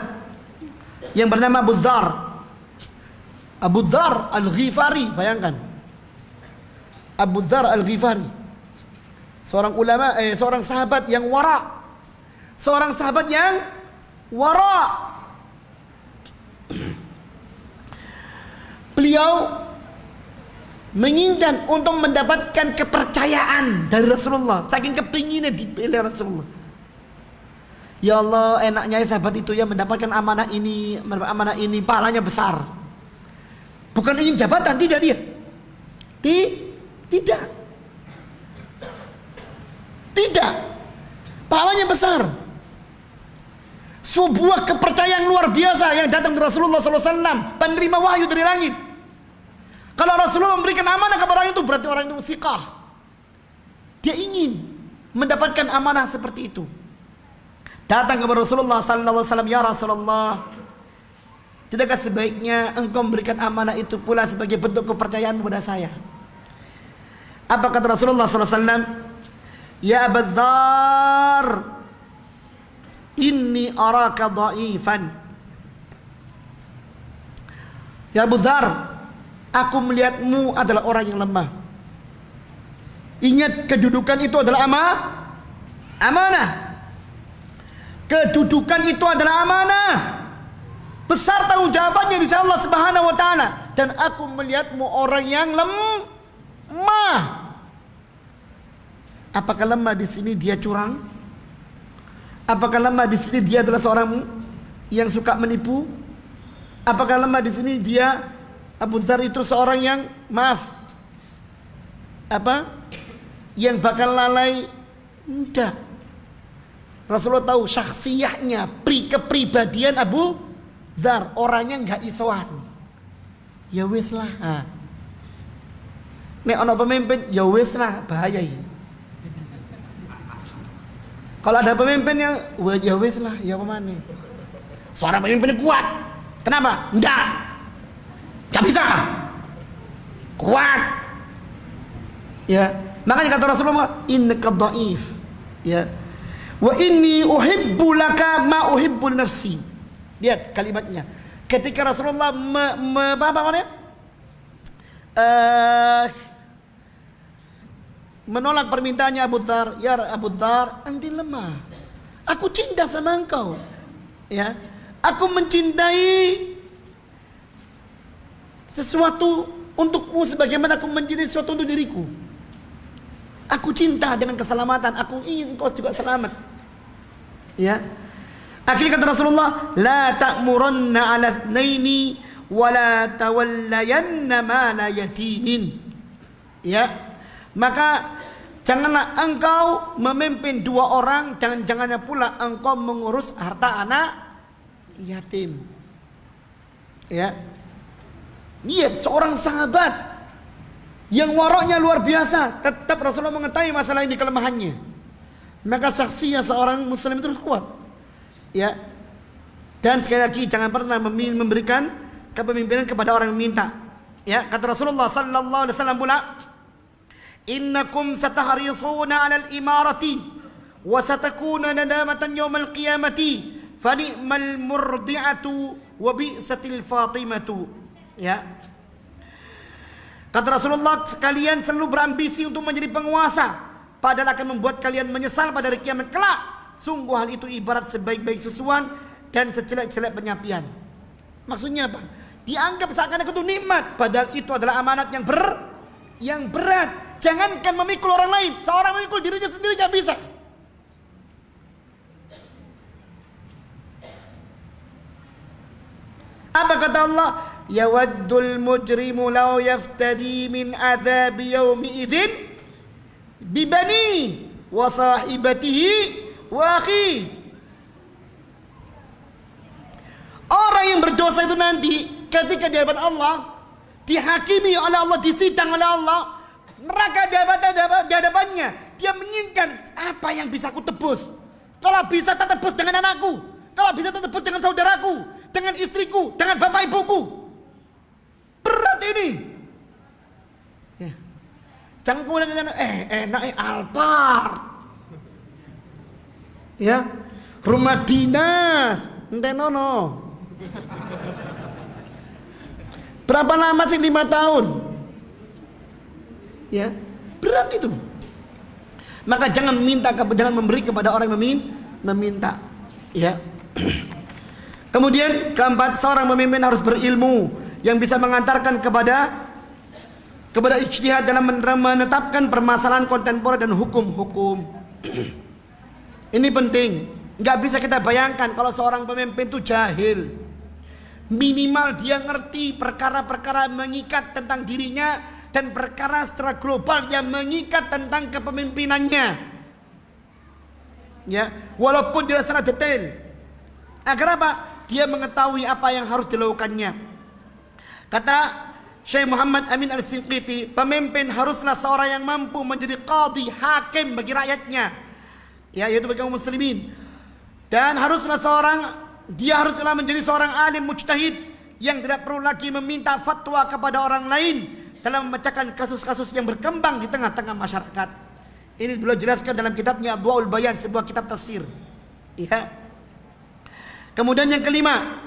yang bernama Abu Dzar Al-Ghifari, bayangkan. Abu Dzar Al-Ghifari, seorang sahabat yang wara. Seorang sahabat yang wara. Beliau menginginkan untuk mendapatkan kepercayaan dari Rasulullah, saking kepinginnya dipilih Rasulullah. Ya Allah, enaknya sahabat itu ya mendapatkan amanah ini, pahalanya besar. Bukan ingin jabatan, tidak dia. Tidak. Pahalanya besar. Sebuah kepercayaan luar biasa yang datang dari Rasulullah SAW, penerima wahyu dari langit. Kalau Rasulullah memberikan amanah kepada orang itu, berarti orang itu thiqah. Dia ingin mendapatkan amanah seperti itu. Datang kepada Rasulullah SAW, ya Rasulullah, tidakkah sebaiknya engkau memberikan amanah itu pula sebagai bentuk kepercayaan kepada saya? Apa kata Rasulullah SAW? Ya Abu Dzar, inni araka dha'ifan. Ya Abu Dzar, aku melihatmu adalah orang yang lemah. Ingat, kedudukan itu adalah amanah. Kedudukan itu adalah amanah. Besar tanggung jawabannya di sisi Allah Subhanahu wa taala. Dan aku melihatmu orang yang lemah. Apakah lemah di sini dia curang? Apakah lemah di sini dia adalah seorang yang suka menipu? Apakah lemah di sini dia Abu Dzar itu seorang yang yang bakal lalai? Tidak. Rasulullah tahu syakhsiyahnya, kepribadian Abu Dzar, orangnya enggak isoan. Ya wis lah. Nek ana pemimpin ya wis lah, bahaya ini. Kalau ada pemimpin yang ya wis lah, ya pemane. Seorang pemimpin kuat. Kenapa? Enggak. Gak bisa. Kuat. Ya, makanya kata Rasulullah, innaka dhaif. Ya. Wa inni uhibbu laka ma uhibbu nafsi. Lihat kalimatnya. Ketika Rasulullah menolak permintaannya Abu Dzar, ya Abu Dzar, anti lemah. Aku cinta sama engkau. Ya. Aku mencintai sesuatu untukmu sebagaimana aku mencintai sesuatu untuk diriku. Aku cinta dengan keselamatan, aku ingin engkau juga selamat. Ya. Akhirnya kata Rasulullah, la ta'muranna 'ala itsnaini wa la tawallayanna ma la yatinin. Ya. Maka janganlah engkau memimpin dua orang, jangannya pula engkau mengurus harta anak yatim. Ya. Lihat seorang sahabat yang waraknya luar biasa, tetap Rasulullah mengetahui masalah ini, kelemahannya. Maka saksinya seorang muslim terus kuat. Ya. Dan sekali lagi jangan pernah memberikan kepemimpinan kepada orang yang minta. Ya, kata Rasulullah sallallahu alaihi wasallam pula, innakum satahrisuna 'alal imarati wa satakuna nadamatan yaumal qiyamati fa ni'mal murdi'atu wa bi'satil fatimatu. Ya. Kata Rasulullah, kalian selalu berambisi untuk menjadi penguasa, padahal akan membuat kalian menyesal pada hari kiamat kelak. Sungguh hal itu ibarat sebaik-baik susuan dan sejelek-jelek penyapian. Maksudnya apa? Dianggap seakan-akan itu nikmat, padahal itu adalah amanat yang berat. Jangankan memikul orang lain, seorang memikul dirinya sendiri tidak bisa. Apa kata Allah? Yawaddul mujrimu law yaftadi min adzabi yaumi idzin bibani wa sahibatihi wa akhi. Orang yang berdosa itu nanti ketika di hadapan Allah, dihakimi oleh Allah, disidang oleh Allah, neraka di hadapannya, dia menginginkan apa yang bisa aku tebus. Kalau bisa tak tebus dengan anakku, kalau bisa tak tebus dengan saudaraku, dengan istriku, dengan bapak ibuku. Berat ini. Ya. Jangan kemudian enak Alphard. Ya, rumah dinas, ente nono. Berapa lama sih? 5 tahun. Ya, berat itu. Maka jangan memberi kepada orang yang meminta. Ya. Kemudian keempat, seorang pemimpin harus berilmu yang bisa mengantarkan kepada ijtihad dalam menetapkan permasalahan kontemporer dan hukum-hukum. Ini penting. Nggak bisa kita bayangkan kalau seorang pemimpin itu jahil. Minimal dia ngerti perkara-perkara mengikat tentang dirinya dan perkara secara global yang mengikat tentang kepemimpinannya. Ya, walaupun tidak secara detail. Agar apa? Dia mengetahui apa yang harus dilakukannya. Kata Syekh Muhammad Amin Al-Sinqiti, pemimpin haruslah seorang yang mampu menjadi qadhi, hakim bagi rakyatnya, ya, yaitu bagi kaum muslimin. Dan dia haruslah menjadi seorang alim mujtahid yang tidak perlu lagi meminta fatwa kepada orang lain dalam memecahkan kasus-kasus yang berkembang di tengah-tengah masyarakat. Ini beliau jelaskan dalam kitabnya Adwaul Bayan, sebuah kitab tafsir. Ya. Kemudian yang kelima,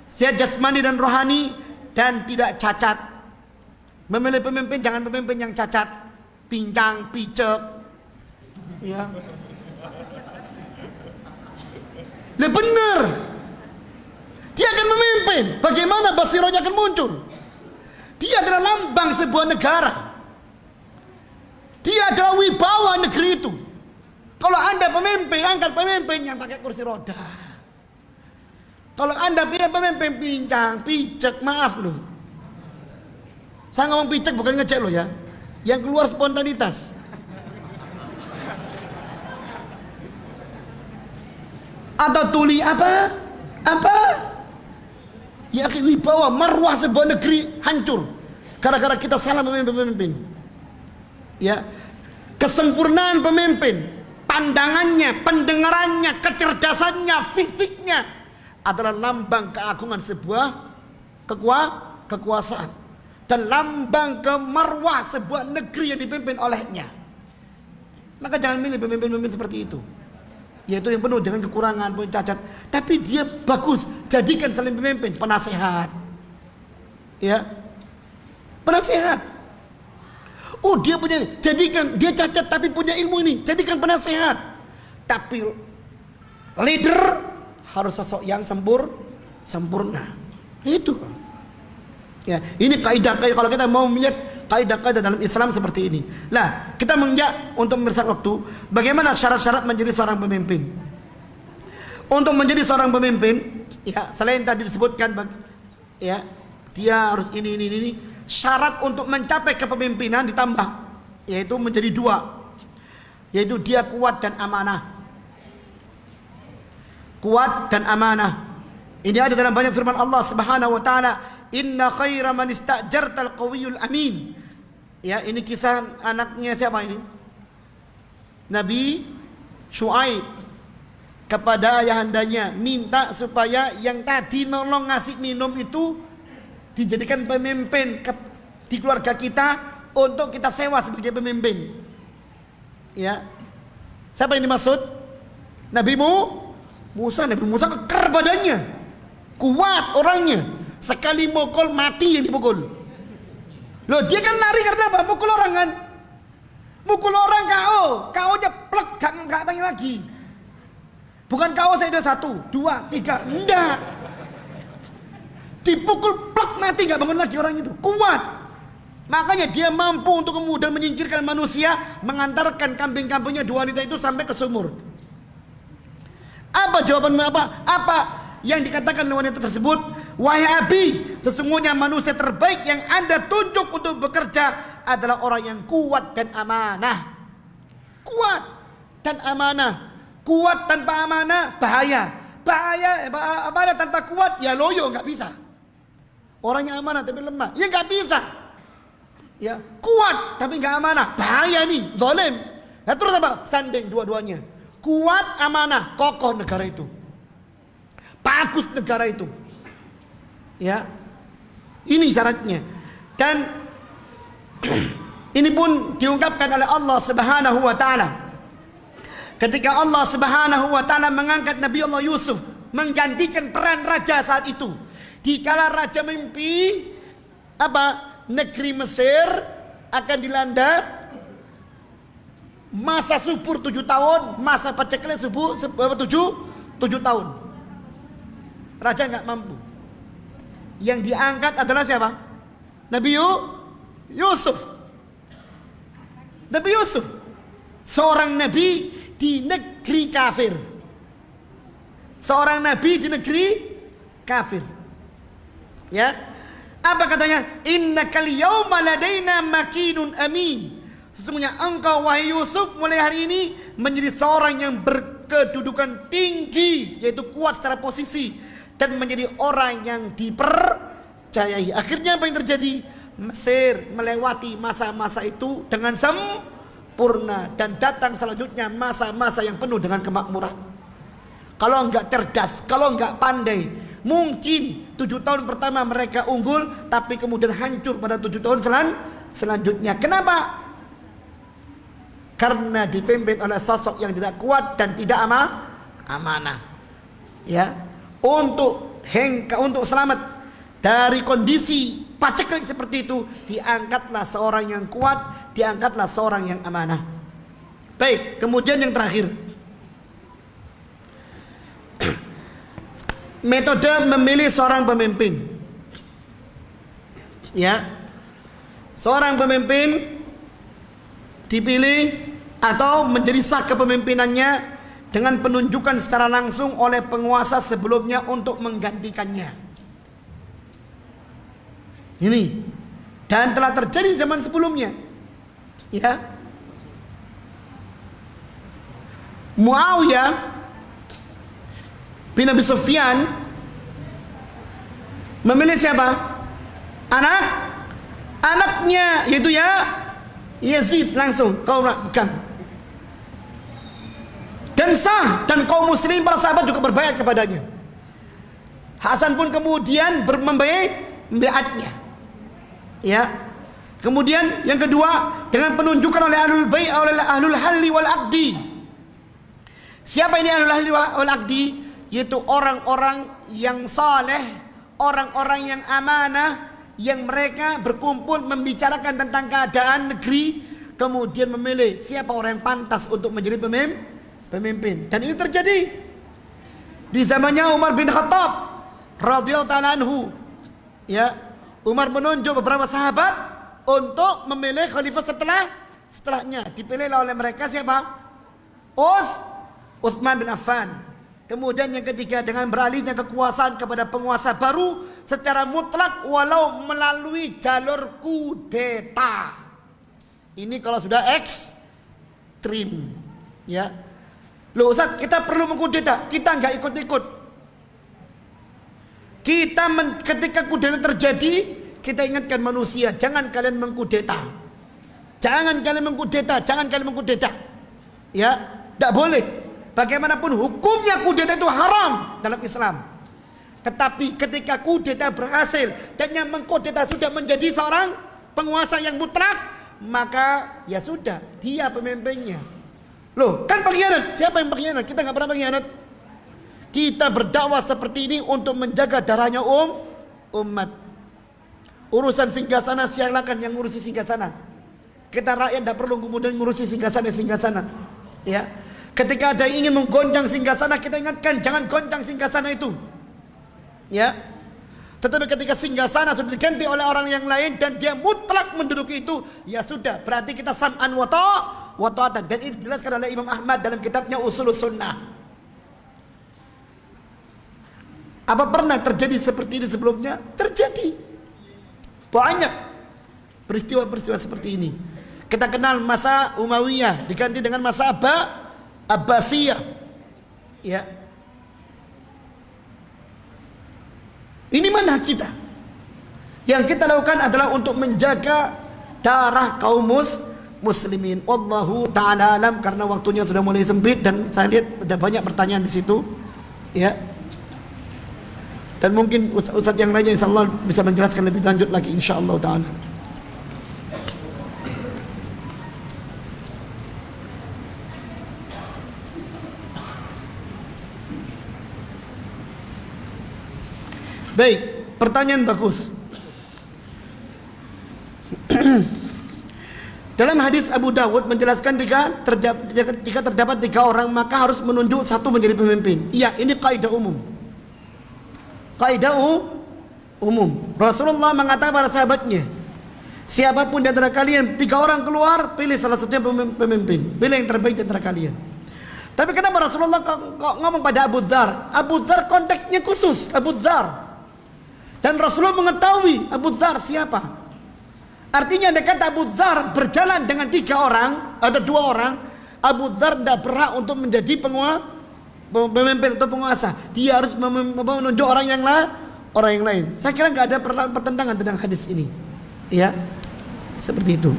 sehat jasmani dan rohani dan tidak cacat. Memilih pemimpin jangan pemimpin yang cacat, pincang, picek. Ya. Benar. Dia akan memimpin. Bagaimana basirahnya akan muncul? Dia adalah lambang sebuah negara. Dia adalah wibawa negeri itu. Kalau Anda pemimpin, angkat pemimpin yang pakai kursi roda. Kalau Anda pilih pemimpin pincang, picek, maaf loh. Saya ngomong picek bukan ngecek loh ya. Yang keluar spontanitas. Atau tuli apa? Ya wibawa, marwah sebuah negeri hancur gara-gara kita salah memimpin pemimpin. Ya. Kesempurnaan pemimpin, pandangannya, pendengarannya, kecerdasannya, fisiknya adalah lambang keagungan sebuah kekuasaan dan lambang kemarwah sebuah negeri yang dipimpin olehnya. Maka jangan milih pemimpin-pemimpin seperti itu, yaitu yang penuh dengan kekurangan, penuh cacat. Tapi dia bagus, jadikan selain pemimpin penasehat. Ya, penasehat. Oh dia cacat tapi punya ilmu ini, jadikan penasehat. Tapi leader harus sosok yang sempurna. Itu. Ya, ini kaidah kalau kita mau melihat kaidah-kaidah dalam Islam seperti ini. Nah, kita menginjak untuk memeriksa waktu, bagaimana syarat-syarat menjadi seorang pemimpin. Untuk menjadi seorang pemimpin, ya, selain tadi disebutkan, ya, dia harus ini. Syarat untuk mencapai kepemimpinan ditambah, yaitu menjadi 2, yaitu dia kuat dan amanah. Kuat dan amanah. Ini ada dalam banyak firman Allah Subhanahu wa taala, "Inna khaira man istajartal qawiyul amin." Ya, ini kisah anaknya siapa ini? Nabi Syuaib kepada ayahandanya minta supaya yang tadi nolong ngasih minum itu dijadikan pemimpin di keluarga kita, untuk kita sewa sebagai pemimpin. Ya. Siapa yang dimaksud? Nabi Musa. Nabi Musa kekar badannya, kuat orangnya. Sekali mukul mati yang dipukul. Loh, dia kan lari karena apa? Mukul orang kan. Mukul orang KO nya plek, gak tanya lagi. Bukan KO saya ada 1, 2, 3, enggak. Dipukul plek mati, gak bangun lagi orang itu. Kuat. Makanya dia mampu untuk kemudian menyingkirkan manusia, mengantarkan kambing-kambingnya 2 wanita itu sampai ke sumur. Apa jawaban apa yang dikatakan oleh wanita tersebut? Wahai Abi, sesungguhnya manusia terbaik yang Anda tunjuk untuk bekerja adalah orang yang kuat dan amanah. Kuat dan amanah. Kuat tanpa amanah bahaya. Amanah tanpa kuat ya loyo, nggak bisa. Orang yang amanah tapi lemah, ya nggak bisa. Ya, kuat tapi nggak amanah, bahaya nih, zalim. Nah, terus apa? Sanding dua-duanya. Kuat, amanah, kokoh negara itu. Bagus negara itu. Ya. Ini syaratnya. Dan ini pun diungkapkan oleh Allah Subhanahu wa taala. Ketika Allah Subhanahu wa taala mengangkat Nabi Allah Yusuf menggantikan peran raja saat itu. Dikala raja mimpi negeri Mesir akan dilanda masa subur 7 tahun, masa paceklik 7 tahun. Raja nggak mampu. Yang diangkat adalah siapa? Nabi Yusuf. Nabi Yusuf, seorang nabi di negeri kafir. Seorang nabi di negeri kafir. Ya. Apa katanya? Innakal yawma ladaina makinun amin. Sesungguhnya engkau wahai Yusuf mulai hari ini menjadi seorang yang berkedudukan tinggi, yaitu kuat secara posisi, dan menjadi orang yang dipercayai. Akhirnya apa yang terjadi? Mesir melewati masa-masa itu dengan sempurna, dan datang selanjutnya masa-masa yang penuh dengan kemakmuran. Kalau enggak cerdas, kalau enggak pandai, mungkin 7 tahun pertama mereka unggul, tapi kemudian hancur pada 7 tahun selanjutnya. Kenapa? Karena dipimpin oleh sosok yang tidak kuat dan tidak amanah. Ya, untuk selamat dari kondisi paceklik seperti itu, diangkatlah seorang yang kuat, diangkatlah seorang yang amanah. Baik, kemudian yang terakhir, metode memilih seorang pemimpin. Ya, seorang pemimpin dipilih atau menjadi sah kepemimpinannya dengan penunjukan secara langsung oleh penguasa sebelumnya untuk menggantikannya. Ini dan telah terjadi zaman sebelumnya. Ya, Muawiyah bin Abi Sufyan memilih siapa? Anaknya, yaitu Yazid langsung, kau nak pegang. Dan sah, dan kaum muslimin para sahabat juga berbaiat kepadanya. Hasan pun kemudian membayatnya. Ya. Kemudian yang kedua, dengan penunjukan oleh ahlul halli wal aqdi. Siapa ini ahlul halli wal aqdi? Yaitu orang-orang yang saleh, orang-orang yang amanah, yang mereka berkumpul membicarakan tentang keadaan negeri, kemudian memilih siapa orang yang pantas untuk menjadi pemimpin. Dan ini terjadi di zamannya Umar bin Khattab radhiyallahu ta'ala anhu. Ya, Umar menunjuk beberapa sahabat untuk memilih khalifah setelahnya. Dipilih oleh mereka siapa? Utsman bin Affan. Kemudian yang ketiga, dengan beralihnya kekuasaan kepada penguasa baru secara mutlak walau melalui jalur kudeta. Ini kalau sudah ekstrim. Ya. Loh Ustaz, kita perlu mengkudeta, kita nggak ikut-ikut. Ketika kudeta terjadi, kita ingatkan manusia, jangan kalian mengkudeta. Jangan kalian mengkudeta. Ya, tidak boleh. Bagaimanapun hukumnya kudeta itu haram dalam Islam. Tetapi ketika kudeta berhasil dan yang mengkudeta sudah menjadi seorang penguasa yang mutlak, maka ya sudah, dia pemimpinnya. Loh, kan pengkhianat. Siapa yang pengkhianat? Kita nggak pernah pengkhianat. Kita berdakwah seperti ini untuk menjaga darahnya umat. Urusan singgasana silakan yang ngurusi singgasana. Kita rakyat tidak perlu kemudian ngurusi singgasana. Ya. Ketika ada yang ingin menggoncang singgasana, kita ingatkan jangan goncang singgasana itu. Ya. Tetapi ketika singgasana sudah diganti oleh orang yang lain dan dia mutlak menduduki itu, ya sudah, berarti kita sam'an wa ta'atan. Dan ini dijelaskan oleh Imam Ahmad dalam kitabnya Ushulus Sunnah. Apa pernah terjadi seperti ini sebelumnya? Terjadi. Banyak peristiwa-peristiwa seperti ini. Kita kenal masa Umayyah diganti dengan masa Abbasiyah. Ya. Ini manhaj kita. Yang kita lakukan adalah untuk menjaga darah kaum muslimin. Wallahu ta'ala alam, karena waktunya sudah mulai sempit dan saya lihat ada banyak pertanyaan di situ. Ya. Dan mungkin ustaz yang lainnya insyaallah bisa menjelaskan lebih lanjut lagi insyaallah ta'ala. Baik, pertanyaan bagus. Dalam hadis Abu Dawud menjelaskan jika terdapat 3 orang maka harus menunjuk satu menjadi pemimpin. Iya, ini kaidah umum. Kaidah umum. Rasulullah mengatakan pada sahabatnya, siapapun di antara kalian 3 orang keluar, pilih salah satunya pemimpin. Pilih yang terbaik di antara kalian. Tapi kenapa Rasulullah kok ngomong pada Abu Dzar? Abu Dzar konteksnya khusus, Abu Dzar. Dan Rasulullah mengetahui Abu Dzar siapa. Artinya dekat Abu Dzar berjalan dengan 3 orang, ada 2 orang, Abu Dzar tidak berhak untuk menjadi pemimpin atau penguasa. Dia harus menunjuk orang yang lain. Saya kira nggak ada pertentangan tentang hadis ini. Ya, seperti itu.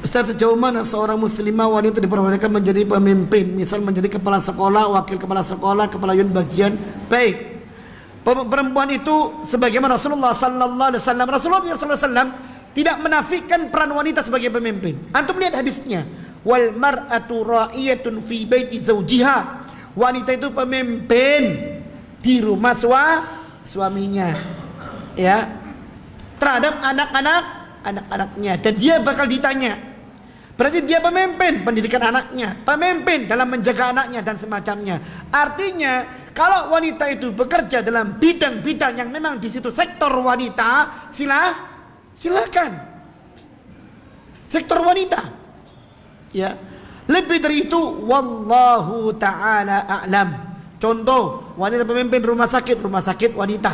Ustaz, sejauh mana seorang muslimah wanita diperbolehkan menjadi pemimpin, misal menjadi kepala sekolah, wakil kepala sekolah, kepala unit bagian? Baik. Perempuan itu sebagaimana Rasulullah sallallahu alaihi wasallam, Rasulullah sallallahu alaihi wasallam tidak menafikan peran wanita sebagai pemimpin. Antum lihat hadisnya, wal mar'atu ra'iyatun fi baiti zawjiha. Wanita itu pemimpin di rumah suaminya. Ya. Terhadap anak-anaknya, dan dia bakal ditanya. Berarti dia pemimpin pendidikan anaknya, pemimpin dalam menjaga anaknya dan semacamnya. Artinya, kalau wanita itu bekerja dalam bidang-bidang yang memang di situ sektor wanita, silakan. Sektor wanita. Ya. Lebih dari itu, wallahu taala a'lam. Contoh, wanita pemimpin rumah sakit wanita.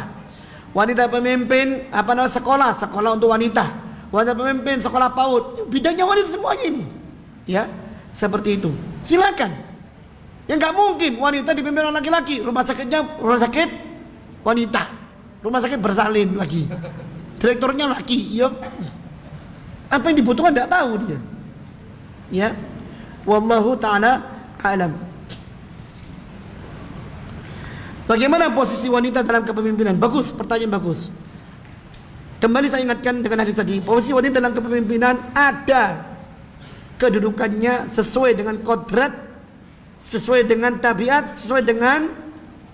Wanita pemimpin sekolah untuk wanita. Wanita pemimpin sekolah PAUD, bidangnya wanita semuanya ini. Ya, seperti itu. Silakan. Yang nggak mungkin wanita dipimpin oleh laki-laki. Rumah sakit wanita. Rumah sakit bersalin lagi. Direkturnya laki. Ya. Apa yang dibutuhkan nggak tahu dia. Ya. Wallahu ta'ala a'lam. Bagaimana posisi wanita dalam kepemimpinan? Bagus, pertanyaan bagus. Kembali saya ingatkan dengan hadis tadi, posisi wanita dalam kepemimpinan ada kedudukannya sesuai dengan kodrat, sesuai dengan tabiat, sesuai dengan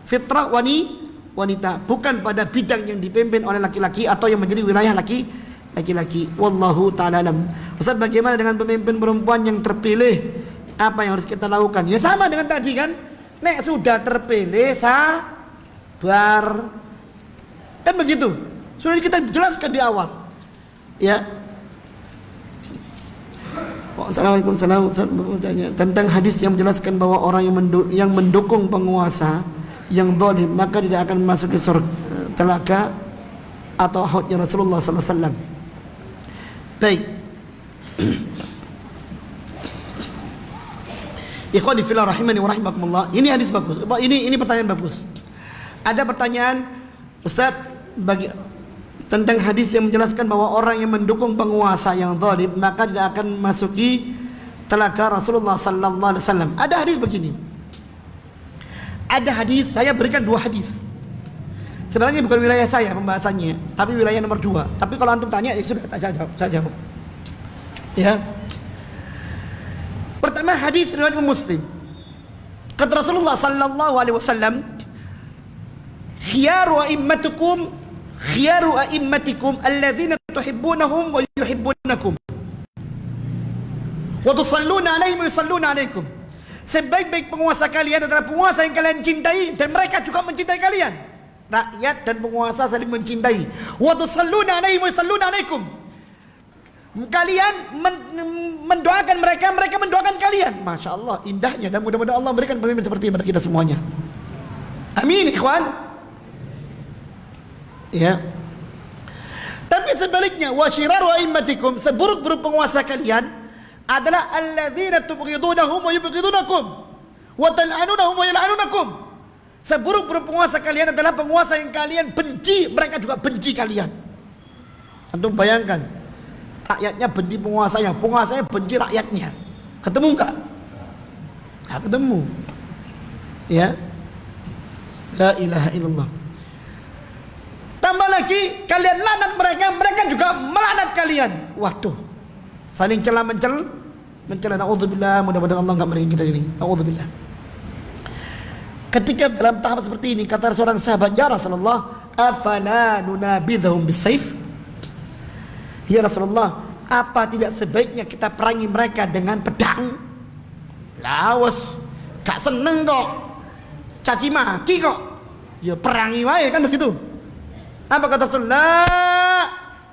fitrah wanita, bukan pada bidang yang dipimpin oleh laki-laki atau yang menjadi wilayah laki-laki. Wallahu ta'ala alam. Ustaz, bagaimana dengan pemimpin perempuan yang terpilih? Apa yang harus kita lakukan? Ya sama dengan tadi kan. Nek sudah terpilih sabar. Kan begitu. Sudah kita jelaskan di awal. Ya. Assalamualaikum warahmatullahi wabarakatuh. Tentang hadis yang menjelaskan bahwa orang yang mendukung penguasa yang zalim maka tidak akan masuk ke surga telaga atau haudnya Rasulullah sallallahu alaihi wasallam. Baik. Ikhwani fillah rahimani wa rahimakumullah. Ini hadis bagus. Ini pertanyaan bagus. Ada pertanyaan, Ustaz, tentang hadis yang menjelaskan bahwa orang yang mendukung penguasa yang zalim maka tidak akan masuki telaga Rasulullah sallallahu alaihi wasallam. Ada hadis begini. Ada hadis, saya berikan 2 hadis. Sebenarnya bukan wilayah saya pembahasannya, tapi wilayah nomor 2. Tapi kalau antum tanya ya sudah, saya jawab. Ya. Pertama, hadis riwayat Muslim. Kata Rasulullah sallallahu alaihi wasallam, khiyaru a'immatikum alladzina tuhibbunahum wa yuhibbunakum wa tusalluna alaihim wa yusalluna alaikum. Sebaik-baik penguasa kalian adalah penguasa yang kalian cintai dan mereka juga mencintai kalian. Rakyat dan penguasa saling mencintai. Wa tusalluna alaihim wa yusalluna alaikum. Kalian mendoakan mereka, mereka mendoakan kalian. Masya Allah, indahnya. Dan mudah-mudahan Allah memberikan pemimpin seperti kepada kita semuanya. Amin, ikhwan. Ya. Tapi sebaliknya, wa syiraru a'immatikum, seburuk-buruk penguasa kalian adalah alladzina tubghidunahum wa yubghidunakum wa tal'anunahum wa yal'anunakum. Seburuk-buruk penguasa kalian adalah penguasa yang kalian benci, mereka juga benci kalian. Antum bayangkan, rakyatnya benci penguasanya, penguasanya benci rakyatnya. Ketemu enggak? Enggak ketemu. Ya. La ilaha illallah. Tambah lagi, kalian laknat mereka, mereka juga melaknat kalian. Waduh, saling celah mencela. Naudzubillah, mudah-mudahan Allah enggak meridai kita ini. Naudzubillah. Ketika dalam tahap seperti ini, kata seorang sahabat, ya Rasulullah, afala nunabidhum bisayf? Ya Rasulullah, apa tidak sebaiknya kita perangi mereka dengan pedang? Lawas, gak seneng kok, caci maki kok, ya perangi wae kan begitu. Apa kata Rasulullah?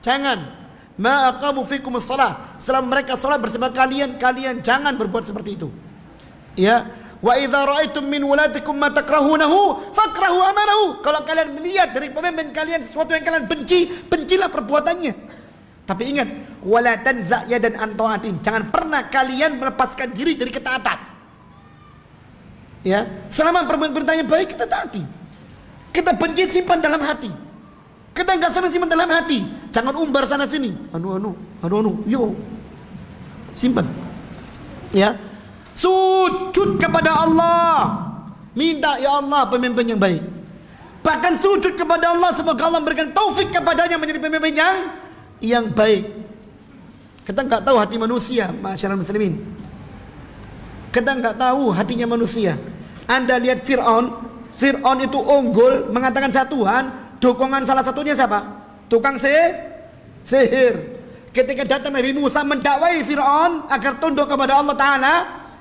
Jangan. Ma aqamu fikumus shalah. Selama mereka salat bersama kalian, kalian jangan berbuat seperti itu. Ya. Wa idza ra'aitum min wulatikum ma takrahunahu fakrahu amalahu. Kalau kalian melihat dari pemimpin kalian sesuatu yang kalian benci, bencilah perbuatannya. Tapi ingat, wala tanza yadan an ta'atin. Jangan pernah kalian melepaskan diri dari ketaatan. Ya, selama perintahnya baik kita taati. Kita benci simpan dalam hati. Kita enggak senang simpan dalam hati. Jangan umbar sana sini. Anu, yo. Simpan. Ya. Sujud kepada Allah. Minta ya Allah pemimpin yang baik. Bahkan sujud kepada Allah semoga Allah memberikan taufik kepadanya menjadi pemimpin yang baik. Kita enggak tahu hati manusia, masyarakat muslimin. Kita enggak tahu hatinya manusia. Anda lihat Fir'aun itu unggul mengatakan Tuhan. Dukungan salah satunya siapa? Tukang sihir. Ketika datang Nabi Musa mendakwai Fir'aun agar tunduk kepada Allah Ta'ala,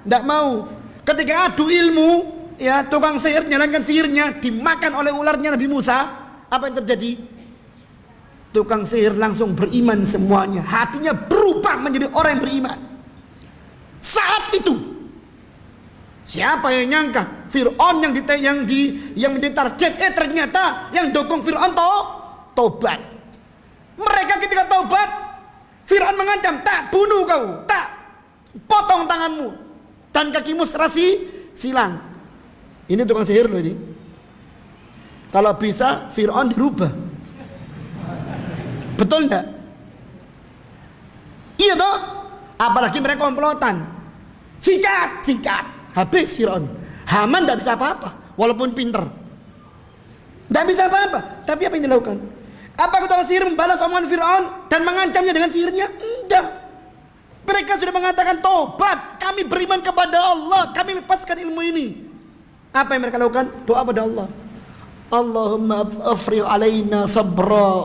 tidak mau. Ketika adu ilmu, ya tukang sihir menjalankan sihirnya, dimakan oleh ularnya Nabi Musa. Apa yang terjadi? Tukang sihir langsung beriman semuanya. Hatinya berubah menjadi orang yang beriman. Saat itu, siapa yang nyangka Fir'aun yang menjadi target, ternyata yang dukung Fir'aun tobat. Mereka ketika tobat, Fir'aun mengancam, tak bunuh kau, tak potong tanganmu dan kakimu serasi silang. Ini tukang sihir loh ini. Kalau bisa Fir'aun dirubah. Betul enggak? Iya toh? Apalagi mereka komplotan. Sikat. Habis Fir'aun. Haman tidak bisa apa-apa, walaupun pinter. Tidak bisa apa-apa. Tapi apa yang dilakukan? Apa tukang sihir membalas omongan Fir'aun dan mengancamnya dengan sihirnya? Tidak. Mereka sudah mengatakan tobat, kami beriman kepada Allah, kami lepaskan ilmu ini. Apa yang mereka lakukan? Doa pada Allah. Allahumma afrigh alaina sabra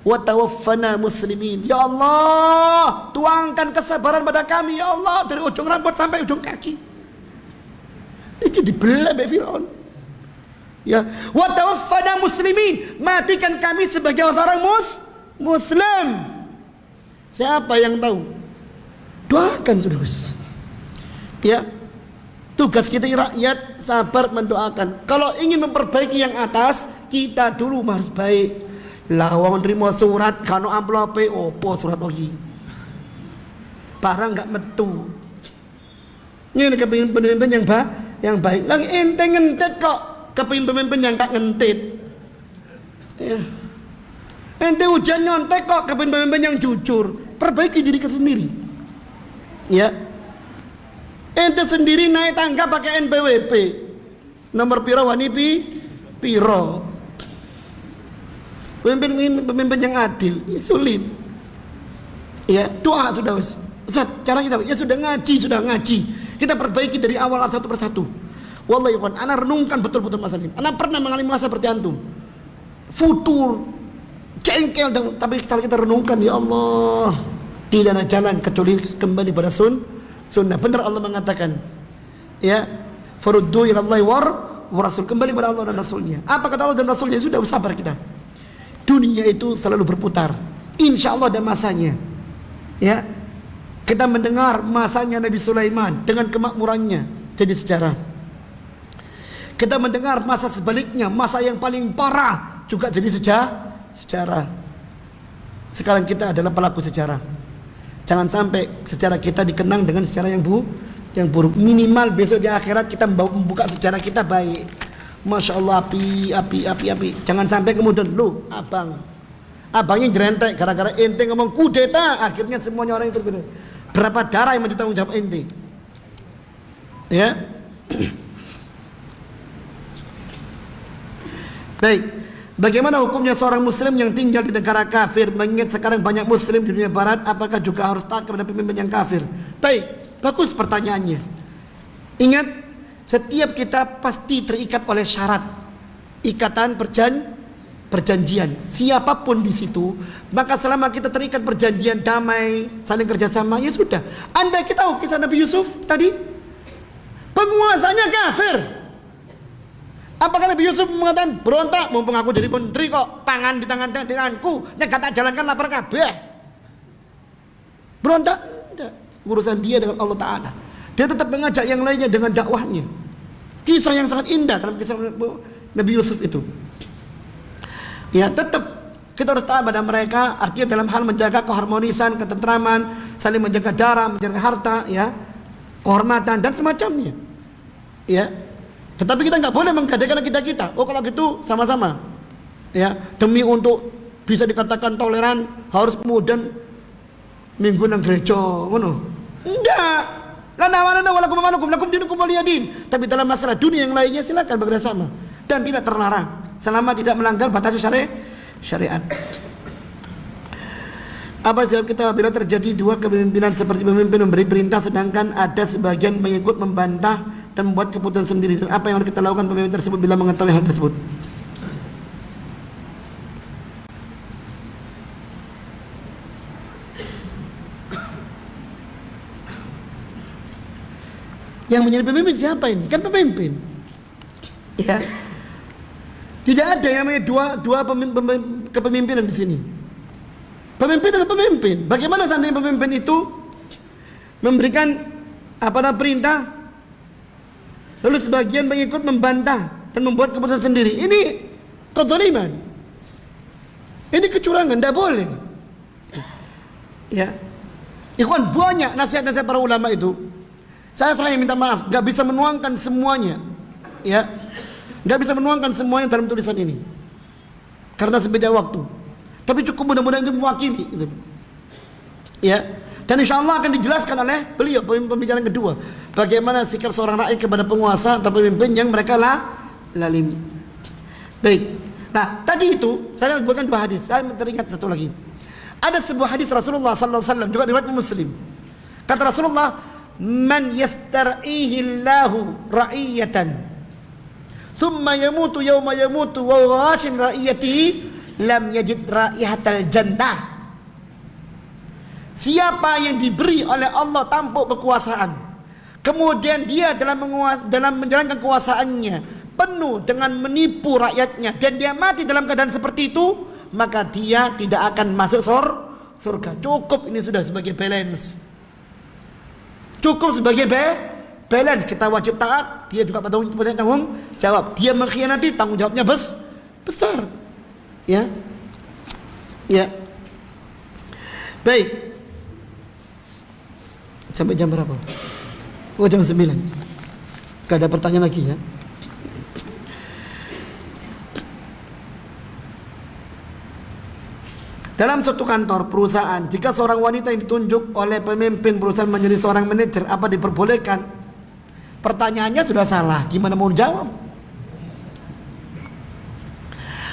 wa tawaffana muslimin. Ya Allah, tuangkan kesabaran pada kami ya Allah, dari ujung rambut sampai ujung kaki. Ini dibelah oleh Fir'aun. Ya, wa tawaffana muslimin, matikan kami sebagai seorang muslim. Siapa yang tahu? Doakan sudah bos. Ya, tugas kita rakyat sabar mendoakan. Kalau ingin memperbaiki yang atas, kita dulu harus baik. Lawang terima surat, kano amplope, opo surat lagi. Barang nggak metu. Ini kepingin pemimpin yang baik. Lagi ente ngentit kok, kepingin pemimpin yang tak ngentit. Ya. Ente hujan nyontek kok, kepingin pemimpin yang jujur. Perbaiki diri kita sendiri. Ya. Ente sendiri naik tangga pakai NPWP. Nomor piro wani piro. Pemimpin yang adil, ya sulit. Ya, doa sudah Ustaz, cara kita ya sudah ngaji. Kita perbaiki dari awal satu persatu. Wallahi ikhwan, ana renungkan betul-betul masalah ini. Ana pernah mengalami masa seperti antum. Futur, jengkel, tapi kalau kita renungkan, ya Allah, tidak ada jalan kecuali kembali pada sunnah. Benar Allah mengatakan, ya, faruddu ila Allah wa rasul, kembali pada Allah dan Rasulnya. Apa kata Allah dan Rasulnya? Sudah sabar kita. Dunia itu selalu berputar. Insya Allah ada masanya. Ya, kita mendengar masanya Nabi Sulaiman dengan kemakmurannya jadi sejarah. Kita mendengar masa sebaliknya, masa yang paling parah juga jadi sejarah. Sekarang kita adalah pelaku sejarah. Jangan sampai sejarah kita dikenang dengan sejarah yang buruk. Minimal besok di akhirat kita membuka sejarah kita baik. Masya Allah, api. Jangan sampai kemudian abangnya jerentek gara-gara ente ngomong kudeta, akhirnya semuanya orang ikut kudeta. Berapa darah yang menjadi tanggung jawab ente? Ya. Baik, bagaimana hukumnya seorang muslim yang tinggal di negara kafir, mengingat sekarang banyak muslim di dunia barat, apakah juga harus taat kepada pemimpin yang kafir? Baik, bagus pertanyaannya. Ingat, setiap kita pasti terikat oleh syarat, ikatan perjanjian. Siapapun di situ, maka selama kita terikat perjanjian damai, saling kerjasama, ya sudah. Anda kita tahu kisah Nabi Yusuf tadi, penguasanya kafir. Apakah Nabi Yusuf mengatakan berontak, mumpung aku jadi menteri kok, pangan di tanganku, nek tak jalankan lapar kabeh. Berontak? Tidak. Urusan dia dengan Allah Ta'ala. Dia tetap mengajak yang lainnya dengan dakwahnya. Kisah yang sangat indah dalam kisah Nabi Yusuf itu. Ya, tetap kita harus taat pada mereka, artinya dalam hal menjaga keharmonisan, ketentraman, saling menjaga darah, menjaga harta, ya, kehormatan dan semacamnya. Ya. Tetapi kita nggak boleh menggadaikan kita. Oh, kalau gitu sama-sama. Ya, demi untuk bisa dikatakan toleran harus kemudian minggu nang gereja, ngono. Enggak. Lakum dinukum waliyadin. Tapi dalam masalah dunia yang lainnya silakan bekerjasama dan tidak terlarang selama tidak melanggar batas syariat. Apa jawab kita bila terjadi dua kepemimpinan seperti pemimpin memberi perintah sedangkan ada sebagian pengikut membantah dan membuat keputusan sendiri, dan apa yang harus kita lakukan pemimpin tersebut bila mengetahui hal tersebut? Yang menjadi pemimpin siapa ini? Kan pemimpin. Ya. Tidak ada yang namanya dua kepemimpinan di sini. Pemimpin adalah pemimpin. Bagaimana seandainya pemimpin itu memberikan perintah, lalu sebagian pengikut membantah dan membuat keputusan sendiri? Ini kezaliman. Ini kecurangan, tidak boleh. Ya. Ikhwan, banyak nasihat-nasihat para ulama itu. Saya minta maaf, gak bisa menuangkan semuanya. Ya. Gak bisa menuangkan semuanya dalam tulisan ini karena sebeda waktu. Tapi cukup mudah-mudahan itu mewakili gitu. Ya. Dan insya Allah akan dijelaskan oleh beliau pembicaraan kedua, bagaimana sikap seorang rakyat kepada penguasa atau pemimpin yang mereka lalim. Baik. Nah, tadi itu saya bukan dua hadis. Saya teringat satu lagi. Ada sebuah hadis Rasulullah sallallahu alaihi wasallam juga riwayat Muslim. Kata Rasulullah, "Man yastar'ihi Allahu ra'iyatan, thumma yamutu yawma yamutu wa ghashin ra'iyatihi, lam yajid ra'ihatal jannah." Siapa yang diberi oleh Allah tampuk kekuasaan, kemudian dia dalam menjalankan kekuasaannya penuh dengan menipu rakyatnya, dan dia mati dalam keadaan seperti itu, maka dia tidak akan masuk surga. Cukup ini sudah sebagai balance. Cukup sebagai balance. Kita wajib taat, dia juga tanggung jawab. Dia mengkhianati, tanggung jawabnya besar. Ya. Ya. Baik. Sampai jam berapa? Oh, jam 9. Gak ada pertanyaan lagi ya. Dalam suatu kantor perusahaan, jika seorang wanita yang ditunjuk oleh pemimpin perusahaan menjadi seorang manajer, apa diperbolehkan? Pertanyaannya sudah salah, gimana mau jawab?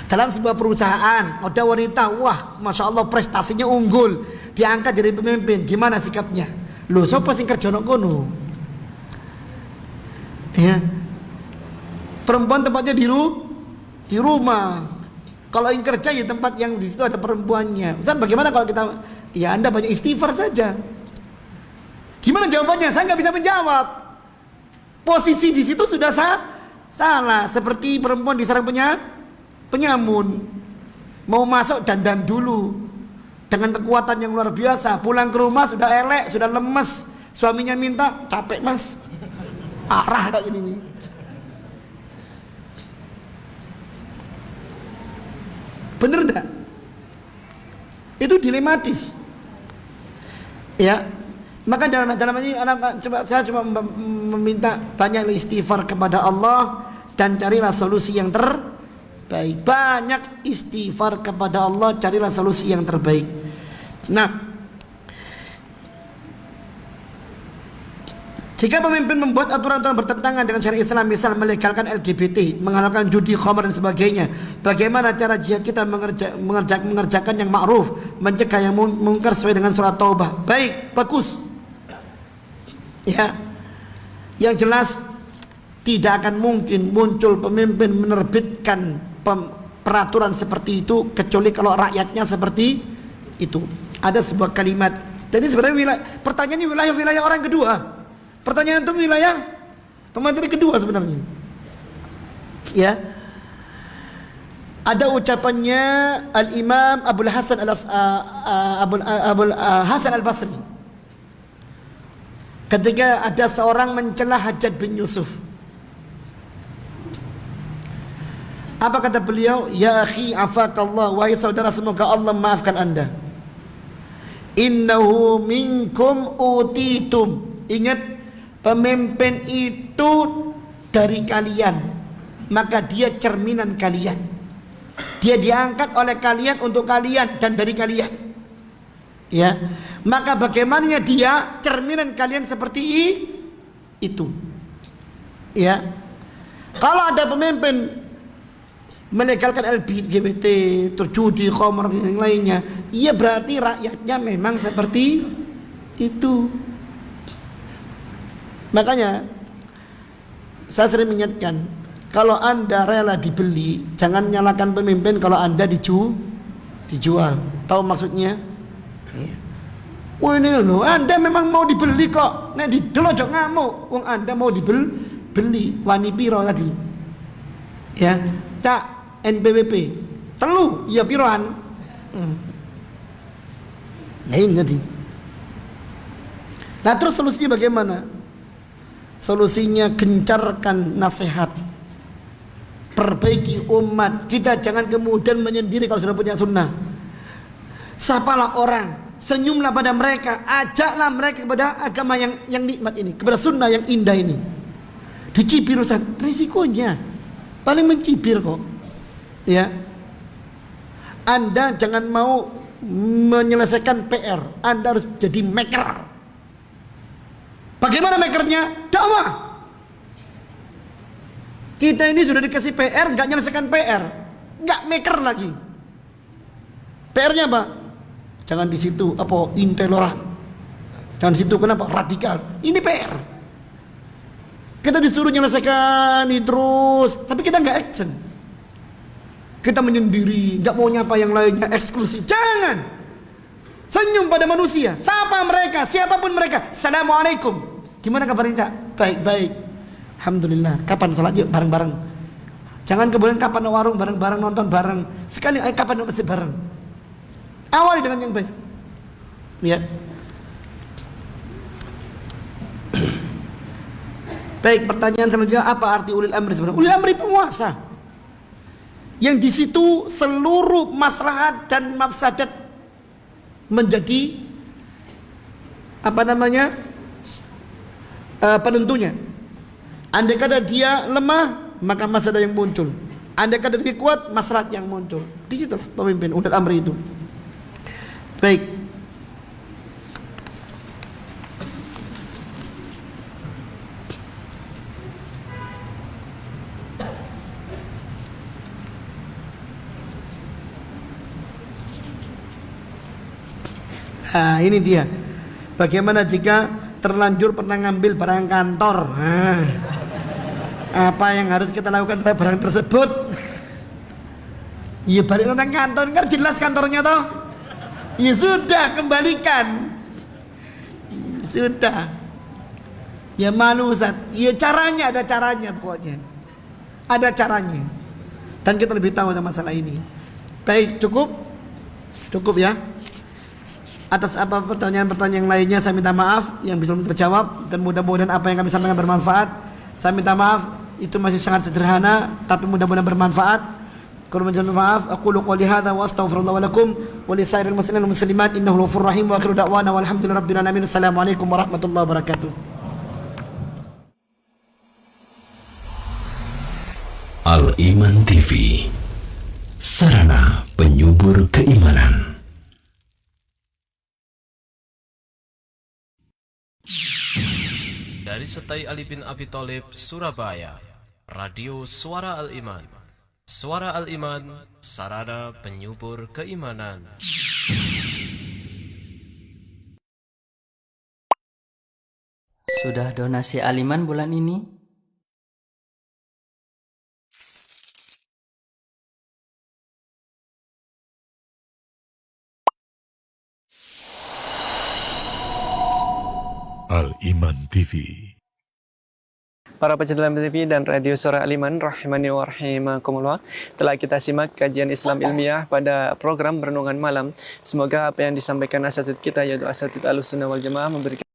Dalam sebuah perusahaan ada wanita, wah masya Allah prestasinya unggul, diangkat jadi pemimpin, gimana sikapnya? Loh, siapa sing kerja nang kono? Ya, perempuan tempatnya di rumah. Kalau yang kerja ya tempat yang di situ ada perempuannya. Ustaz, bagaimana kalau kita, ya Anda banyak istighfar saja. Gimana jawabannya? Saya nggak bisa menjawab. Posisi di situ sudah salah. Seperti perempuan di sarang penyamun, mau masuk dandan dulu dengan kekuatan yang luar biasa. Pulang ke rumah sudah elek, sudah lemes. Suaminya minta, capek mas, arah kayak gini nih. Bener enggak? Itu dilematis. Ya, maka dalam ini saya cuma meminta banyak istighfar kepada Allah dan carilah solusi yang terbaik. Banyak istighfar kepada Allah, carilah solusi yang terbaik. Nah, jika pemimpin membuat aturan-aturan bertentangan dengan syariat Islam, misal melegalkan LGBT, menghalalkan judi, khamar dan sebagainya, bagaimana cara jihad kita mengerjakan yang ma'ruf, mencegah yang mungkar sesuai dengan surat Taubah? Baik, bagus. Ya, yang jelas tidak akan mungkin muncul pemimpin menerbitkan peraturan seperti itu kecuali kalau rakyatnya seperti itu. Ada sebuah kalimat. Jadi sebenarnya pertanyaannya wilayah orang kedua. Pertanyaan itu wilayah pemateri kedua sebenarnya. Ya. Ada ucapannya Al-Imam Abul Hasan Al-Basri. Ketika ada seorang mencela Hajjaj bin Yusuf. Apa kata beliau? Ya akhi afakallah, wahai saudara semoga Allah maafkan anda. Innahu minkum utitum. Ingat, pemimpin itu dari kalian, maka dia cerminan kalian. Dia diangkat oleh kalian untuk kalian dan dari kalian. Ya, maka bagaimana dia cerminan kalian seperti itu. Ya, kalau ada pemimpin melegalkan LGBT, terjudi, khamar dan yang lainnya, iya berarti rakyatnya memang seperti itu. Makanya saya sering mengingatkan, kalau anda rela dibeli, jangan nyalakan pemimpin kalau anda dijual. Tahu maksudnya? Wah ini loh, anda memang mau dibeli kok. Nek didelojok ngamuk, wong anda mau dibeli. Wani piro tadi? Ya, cak NPWP telu ya piroan. Nah ini tadi. Nah terus solusinya bagaimana? Solusinya gencarkan nasihat, perbaiki umat. Kita jangan kemudian menyendiri kalau sudah punya sunnah. Sapalah orang, senyumlah pada mereka, ajaklah mereka kepada agama yang nikmat ini, kepada sunnah yang indah ini. Dicibir Ustaz, risikonya paling mencibir kok. Ya, anda jangan mau menyelesaikan PR, anda harus jadi maker. Bagaimana makernya? Dakwah. Kita ini sudah dikasih PR, nggak menyelesaikan PR, nggak maker lagi. PR-nya apa? Jangan di situ apa intoleran, jangan di situ kenapa radikal. Ini PR. Kita disuruh menyelesaikan ini terus, tapi kita nggak action. Kita menyendiri, nggak mau nyapa yang lainnya, eksklusif. Jangan. Senyum pada manusia, sapa mereka, siapapun mereka. Assalamualaikum. Gimana kabarnya? Baik-baik. Alhamdulillah. Kapan sholat yuk bareng-bareng. Jangan kemudian kapan warung bareng-bareng, nonton bareng. Sekali kapan masih bareng. Awali dengan yang baik. Ya. Baik, pertanyaan selanjutnya, apa arti ulil amri sebenarnya? Ulil amri penguasa. Yang di situ seluruh maslahat dan mafsadat menjadi penentunya. Andai kata dia lemah, maka mafsadat yang muncul. Andai kata dia kuat, maslahat yang muncul. Di situ pemimpin ulil amri itu. Baik. Nah, ini dia. Bagaimana jika terlanjur pernah ngambil barang kantor? Nah, apa yang harus kita lakukan terhadap barang tersebut? Ya balik nang kantor, kan jelas kantornya toh. Ya sudah, kembalikan. Sudah. Ya malu Ustaz. Ya caranya, ada caranya pokoknya. Ada caranya. Dan kita lebih tahu tentang masalah ini. Baik, cukup? Cukup ya. Atas apa pertanyaan-pertanyaan lainnya saya minta maaf yang bisa terjawab, dan mudah-mudahan apa yang kami sampaikan bermanfaat. Saya minta maaf, itu masih sangat sederhana tapi mudah-mudahan bermanfaat. Kalau mohon maaf, aqulu qouli hadza wa astaghfirullah wa lakum wa li sairil muslimin wal muslimat innahu ghafurur rahim wa akhiru da'wana walhamdulillahirabbil alamin. Assalamualaikum warahmatullahi wabarakatuh. Al-Iman TV, sarana penyubur keimanan. Dari Setai Ali bin Abi Thalib, Surabaya, Radio Suara Al-Iman. Suara Al-Iman, sarana penyubur keimanan. Sudah donasi Al-Iman bulan ini? Al-Iman TV. Para pecinta TV dan Radio Suara Al-Iman rahimani wa rahimakumullah, telah kita simak kajian Islam ilmiah pada program Renungan Malam. Semoga apa yang disampaikan asatidz kita, yaitu asatidz Ahlussunnah wal Jamaah, memberikan